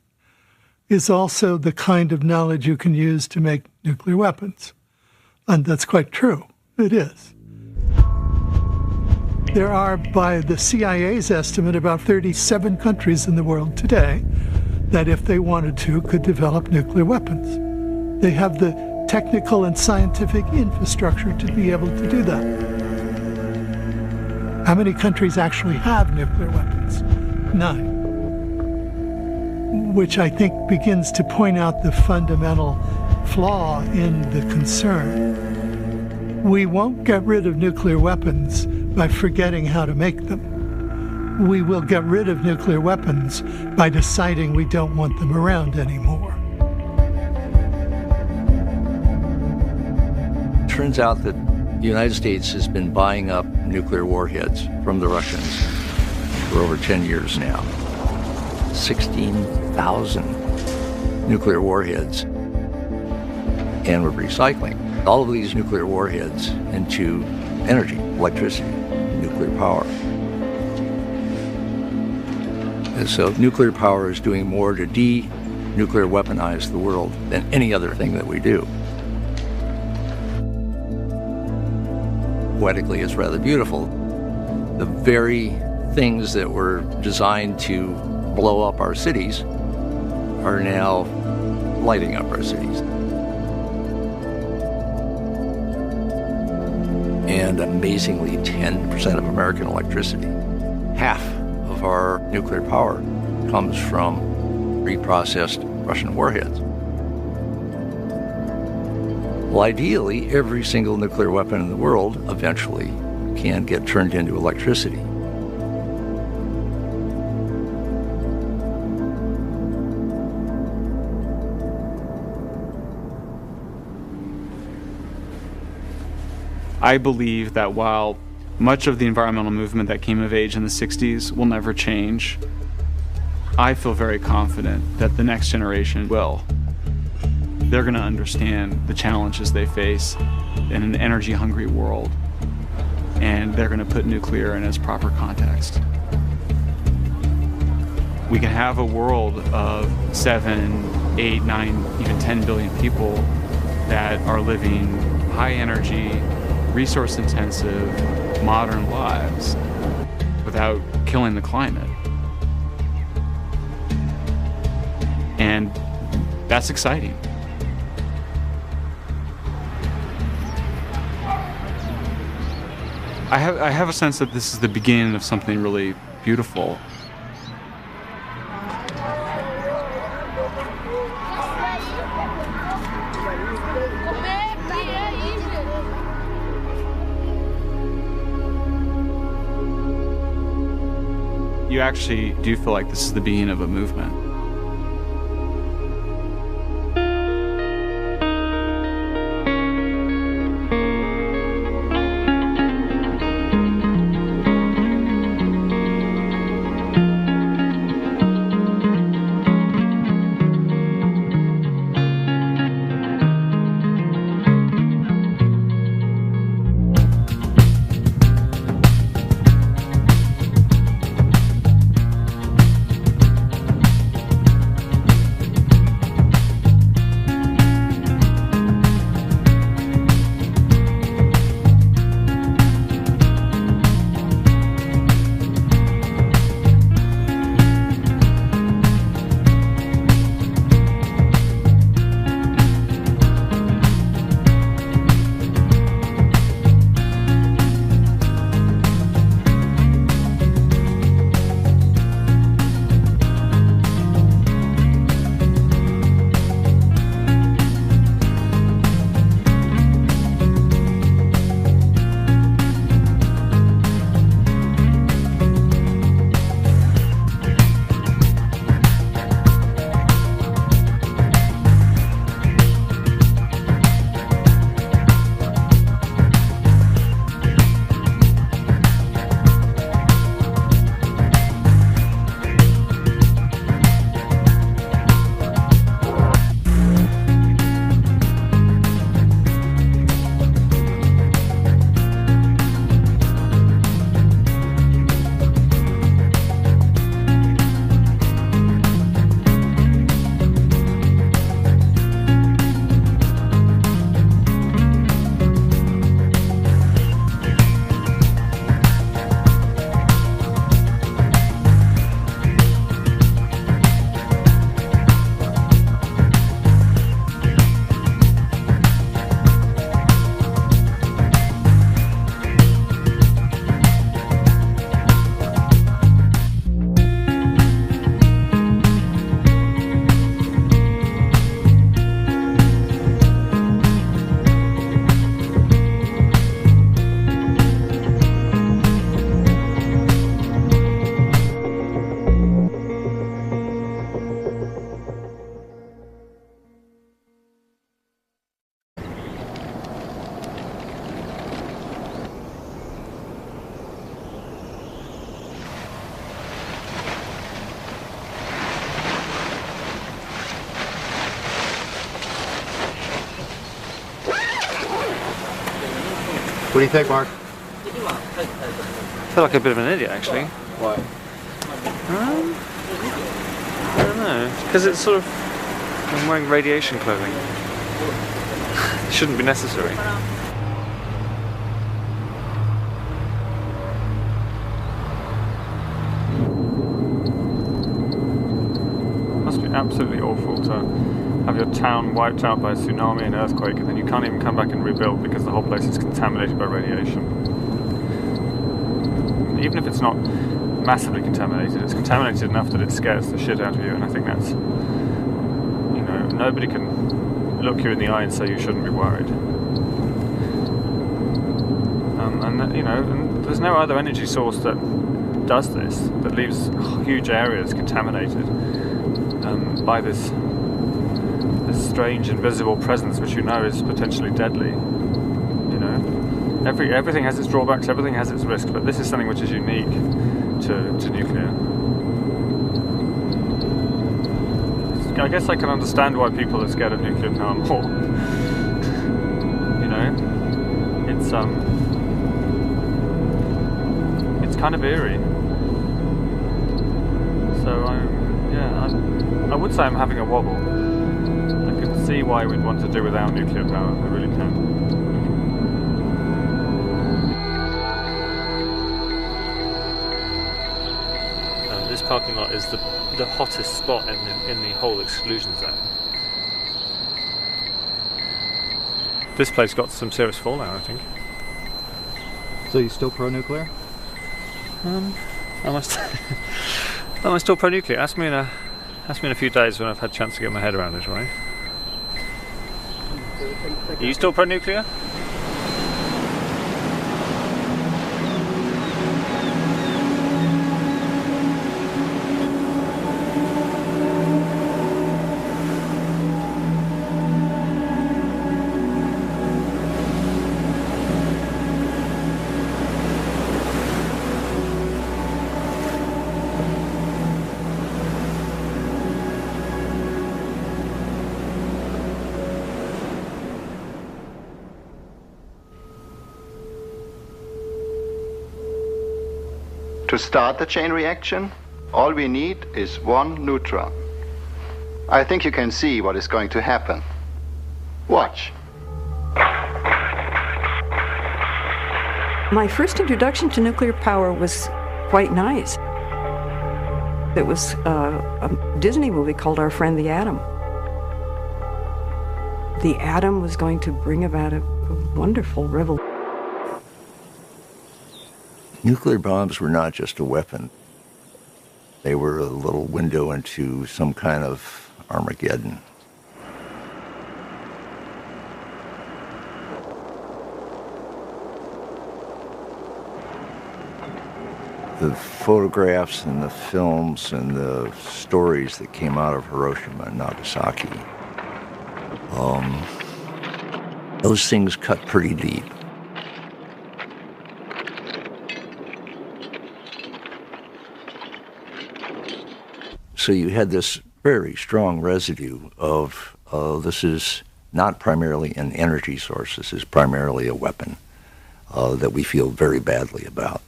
Speaker 4: is also the kind of knowledge you can use to make nuclear weapons. And that's quite true. It is. There are, by the CIA's estimate, about 37 countries in the world today that, if they wanted to, could develop nuclear weapons. They have the technical and scientific infrastructure to be able to do that. How many countries actually have nuclear weapons? 9. Which I think begins to point out the fundamental flaw in the concern. We won't get rid of nuclear weapons by forgetting how to make them. We will get rid of nuclear weapons by deciding we don't want them around anymore.
Speaker 16: Turns out that the United States has been buying up nuclear warheads from the Russians for over 10 years now. 16,000 nuclear warheads. And we're recycling all of these nuclear warheads into energy, electricity, nuclear power. And so nuclear power is doing more to de-nuclear weaponize the world than any other thing that we do. Poetically, it's rather beautiful. The very things that were designed to blow up our cities are now lighting up our cities. And amazingly, 10% of American electricity, half of our nuclear power, comes from reprocessed Russian warheads. Well, ideally, every single nuclear weapon in the world eventually can get turned into electricity.
Speaker 1: I believe that while much of the environmental movement that came of age in the 60s will never change, I feel very confident that the next generation will. They're going to understand the challenges they face in an energy-hungry world, and they're going to put nuclear in its proper context. We can have a world of 7, 8, 9, even 10 billion people that are living high-energy, resource-intensive, modern lives without killing the climate. And that's exciting. I have a sense that this is the beginning of something really beautiful. You actually do feel like this is the beginning of a movement.
Speaker 15: What do you think, Mark?
Speaker 6: I feel like a bit of an idiot, actually.
Speaker 15: Why?
Speaker 6: I don't know. Because it's sort of... I'm wearing radiation clothing. It shouldn't be necessary. It must be absolutely awful to have your town wiped out by a tsunami and earthquake, and then you can't even come back and rebuild because the whole place is contaminated by radiation. Even if it's not massively contaminated, it's contaminated enough that it scares the shit out of you, and I think that's, you know, nobody can look you in the eye and say you shouldn't be worried. And you know, and there's no other energy source that does this, that leaves huge areas contaminated by this strange invisible presence which you know is potentially deadly. You know, everything has its drawbacks, everything has its risks, but this is something which is unique to nuclear. I guess I can understand why people are scared of nuclear power more. You know, it's kind of eerie. So I would say I'm having a wobble. I can see why we'd want to do without nuclear power. I really can. This parking lot is the hottest spot in the whole exclusion zone. This place got some serious fallout, I think.
Speaker 15: So you still pro-nuclear?
Speaker 6: Am I still pro-nuclear? Ask me in a few days when I've had a chance to get my head around it, right? Are you still pro-nuclear?
Speaker 8: To start the chain reaction, all we need is one neutron. I think you can see what is going to happen. Watch.
Speaker 5: My first introduction to nuclear power was quite nice. It was a Disney movie called Our Friend the Atom. The atom was going to bring about a wonderful revolution.
Speaker 16: Nuclear bombs were not just a weapon. They were a little window into some kind of Armageddon. The photographs and the films and the stories that came out of Hiroshima and Nagasaki, those things cut pretty deep. So you had this very strong residue of this is not primarily an energy source, this is primarily a weapon that we feel very badly about.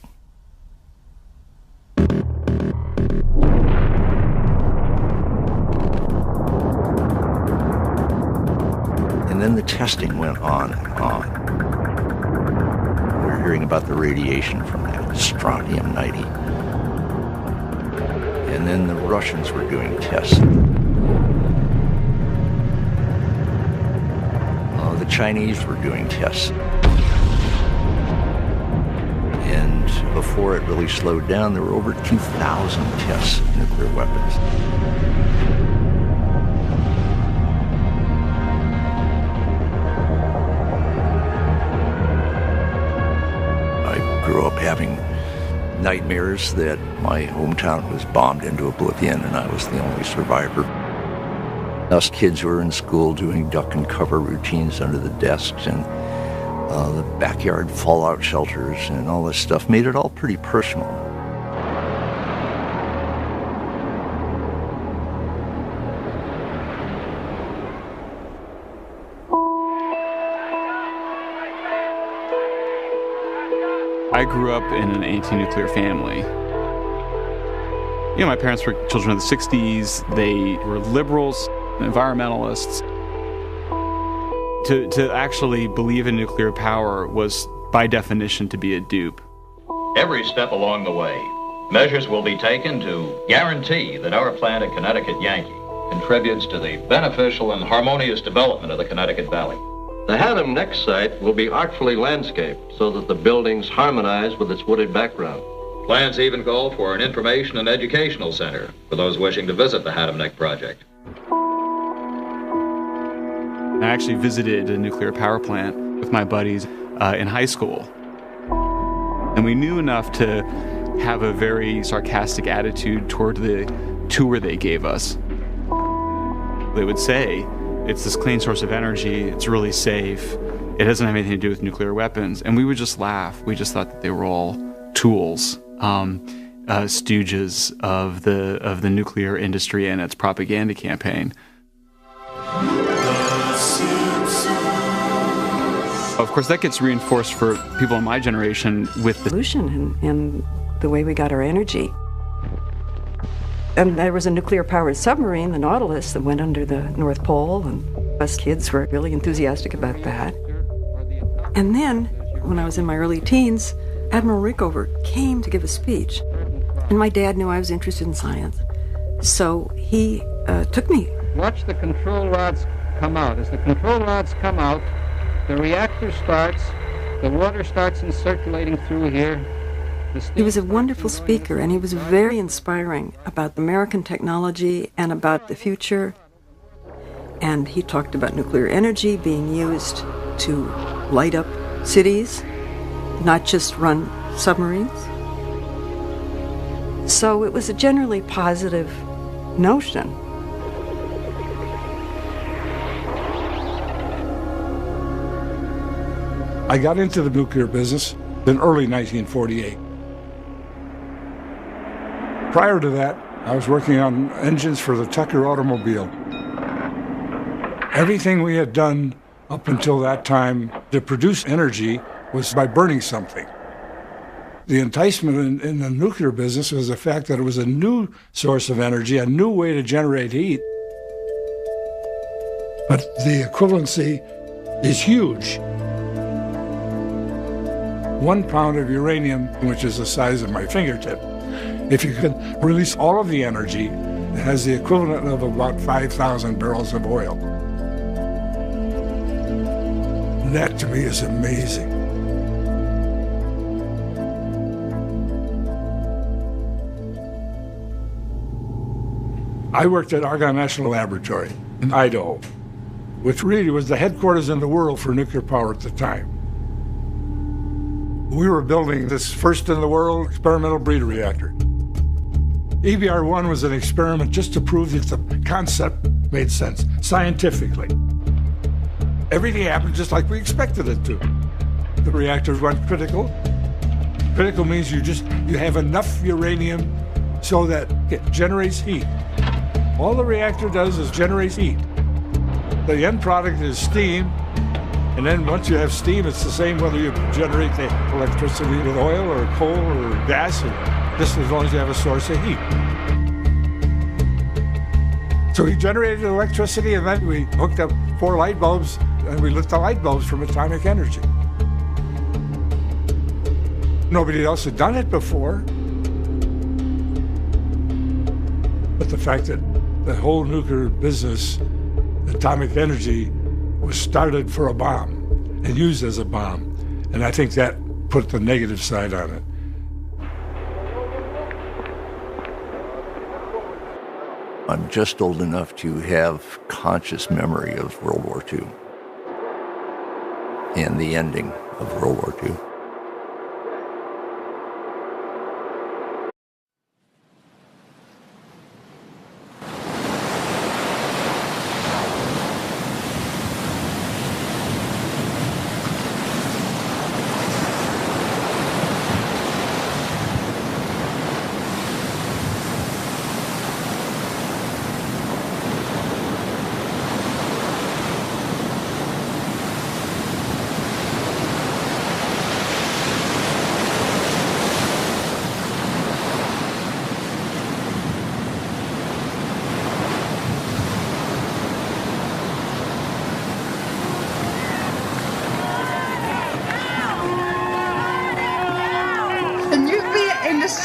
Speaker 16: And then the testing went on and on. We were hearing about the radiation from that strontium-90. And then the Russians were doing tests. The Chinese were doing tests. And before it really slowed down, there were over 2,000 tests of nuclear weapons. I grew up having nightmares that my hometown was bombed into oblivion and I was the only survivor. Us kids were in school doing duck and cover routines under the desks, and the backyard fallout shelters and all this stuff made it all pretty personal.
Speaker 1: I grew up in an anti-nuclear family. You know, my parents were children of the 60s. They were liberals, environmentalists. To actually believe in nuclear power was, by definition, to be a dupe.
Speaker 9: Every step along the way, measures will be taken to guarantee that our plant at Connecticut Yankee contributes to the beneficial and harmonious development of the Connecticut Valley.
Speaker 12: The Hannum Next site will be artfully landscaped so that the buildings harmonize with its wooded background.
Speaker 9: Plans even call for an information and educational center for those wishing to visit the Hannum Neck project.
Speaker 1: I actually visited a nuclear power plant with my buddies in high school. And we knew enough to have a very sarcastic attitude toward the tour they gave us. They would say, it's this clean source of energy, it's really safe, it doesn't have anything to do with nuclear weapons. And we would just laugh. We just thought that they were all tools, stooges of the nuclear industry and its propaganda campaign. Of course, that gets reinforced for people in my generation with the
Speaker 5: pollution and the way we got our energy. And there was a nuclear-powered submarine, the Nautilus, that went under the North Pole, and us kids were really enthusiastic about that. And then, when I was in my early teens, Admiral Rickover came to give a speech. And my dad knew I was interested in science, so he took me.
Speaker 18: Watch the control rods come out. As the control rods come out, the reactor starts, the water starts circulating through here.
Speaker 5: He was a wonderful speaker, and he was very inspiring about American technology and about the future. And he talked about nuclear energy being used to light up cities, not just run submarines. So it was a generally positive notion.
Speaker 13: I got into the nuclear business in early 1948. Prior to that, I was working on engines for the Tucker automobile. Everything we had done up until that time to produce energy was by burning something. The enticement in the nuclear business was the fact that it was a new source of energy, a new way to generate heat. But the equivalency is huge. 1 pound of uranium, which is the size of my fingertip, if you could release all of the energy, it has the equivalent of about 5,000 barrels of oil. And that to me is amazing. I worked at Argonne National Laboratory in Idaho, which really was the headquarters in the world for nuclear power at the time. We were building this first-in-the-world experimental breeder reactor. EBR-1 was an experiment just to prove that the concept made sense, scientifically. Everything happened just like we expected it to. The reactors went critical. Critical means you have enough uranium so that it generates heat. All the reactor does is generate heat. The end product is steam. And then once you have steam, it's the same whether you generate the electricity with oil or coal or gas, or just as long as you have a source of heat. So we generated electricity, and then we hooked up 4 light bulbs, and we lit the light bulbs from atomic energy. Nobody else had done it before. But the fact that the whole nuclear business, atomic energy, was started for a bomb and used as a bomb. And I think that put the negative side on it.
Speaker 16: I'm just old enough to have conscious memory of World War II and the ending of World War II.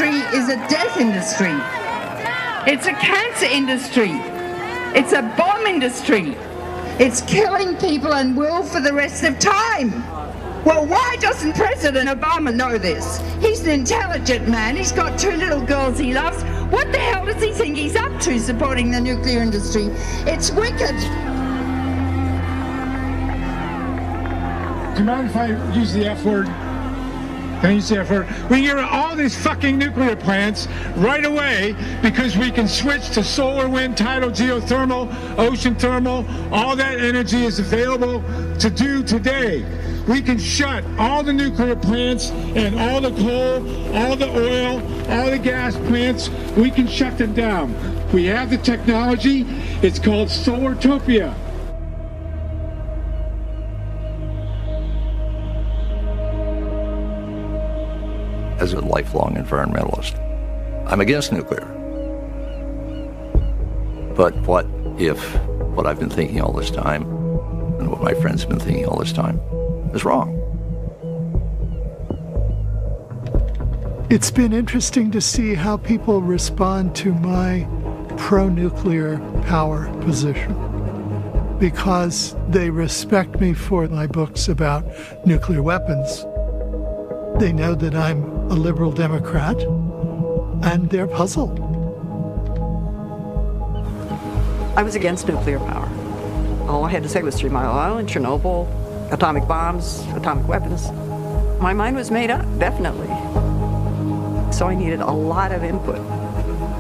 Speaker 10: industry is a death industry. It's a cancer industry. It's a bomb industry. It's killing people and will for the rest of time. Well, why doesn't President Obama know this? He's an intelligent man. He's got 2 little girls he loves. What the hell does he think he's up to supporting the nuclear industry? It's wicked.
Speaker 19: Do you mind if I use the F word? Can I use the F word? We can get rid of all these fucking nuclear plants right away because we can switch to solar, wind, tidal, geothermal, ocean thermal. All that energy is available to do today. We can shut all the nuclear plants and all the coal, all the oil, all the gas plants. We can shut them down. We have the technology. It's called Solartopia.
Speaker 16: As a lifelong environmentalist, I'm against nuclear. But what if what I've been thinking all this time and what my friends have been thinking all this time is wrong?
Speaker 4: It's been interesting to see how people respond to my pro-nuclear power position, because they respect me for my books about nuclear weapons. They know that I'm a liberal Democrat, and they're puzzled.
Speaker 5: I was against nuclear power. All I had to say was 3 Mile Island, Chernobyl, atomic bombs, atomic weapons. My mind was made up, definitely. So I needed a lot of input.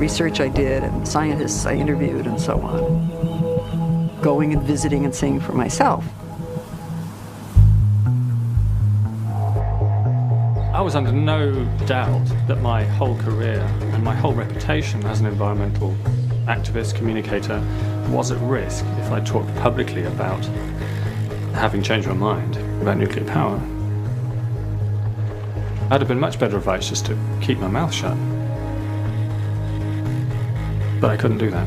Speaker 5: Research I did, and scientists I interviewed, and so on. Going and visiting and seeing for myself.
Speaker 6: I was under no doubt that my whole career and my whole reputation as an environmental activist, communicator, was at risk if I talked publicly about having changed my mind about nuclear power. I'd have been much better advice just to keep my mouth shut. But I couldn't do that.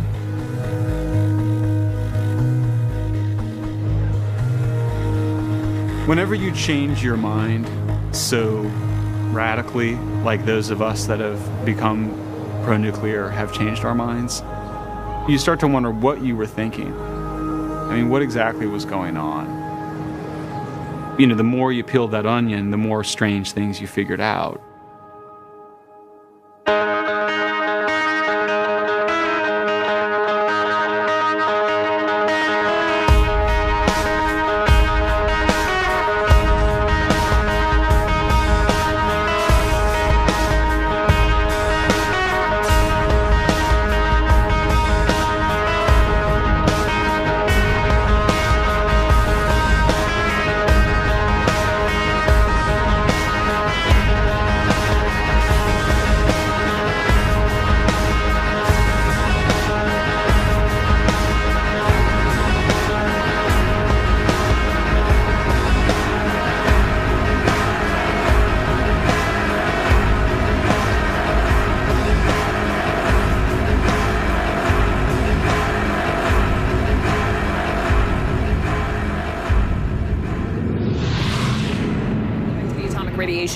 Speaker 1: Whenever you change your mind so radically, like those of us that have become pro-nuclear have changed our minds, you start to wonder what you were thinking. I mean, what exactly was going on? You know, the more you peeled that onion, the more strange things you figured out.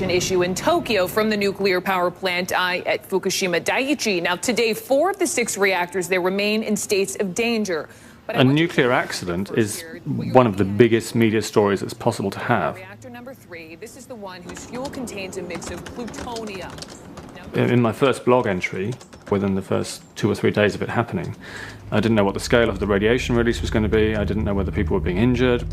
Speaker 20: Issue in Tokyo from the nuclear power plant at Fukushima Daiichi. Now, today, 4 of the 6 reactors there remain in states of danger.
Speaker 6: A nuclear accident is one of the biggest media stories that's possible to have.
Speaker 20: Reactor number 3, this is the one whose fuel contains a mix of plutonium.
Speaker 6: In my first blog entry, within the first 2 or 3 days of it happening, I didn't know what the scale of the radiation release was going to be. I didn't know whether people were being injured.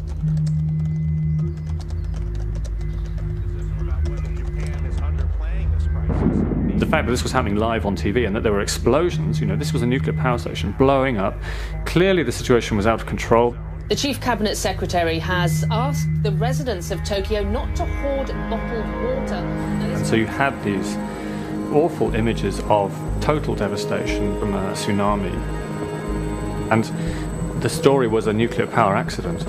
Speaker 6: The fact that this was happening live on TV and that there were explosions, you know, this was a nuclear power station blowing up. Clearly the situation was out of control.
Speaker 21: The Chief Cabinet Secretary has asked the residents of Tokyo not to hoard bottled water.
Speaker 6: And so you had these awful images of total devastation from a tsunami. And the story was a nuclear power accident.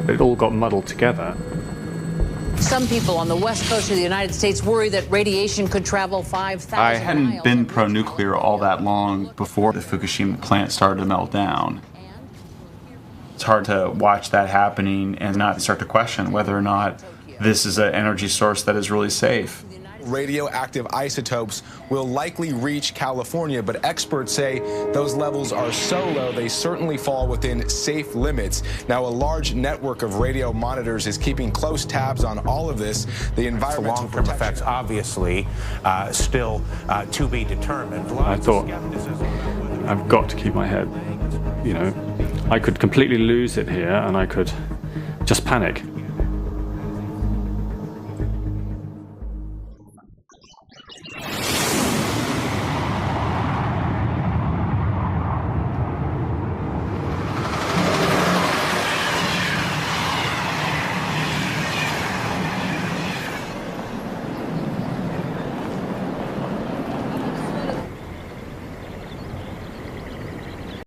Speaker 6: It all got muddled together.
Speaker 21: Some people on the west coast of the United States worry that radiation could travel 5,000 miles.
Speaker 1: I hadn't been pro-nuclear all that long before the Fukushima plant started to melt down. It's hard to watch that happening and not start to question whether or not this is an energy source that is really safe.
Speaker 11: radioactive isotopes will likely reach California, but experts say those levels are so low they certainly fall within safe limits. Now, a large network of radio monitors is keeping close tabs on all of this. The environmental
Speaker 14: long-term effects, obviously, still to be determined.
Speaker 6: I thought, I've got to keep my head, you know, I could completely lose it here and I could just panic.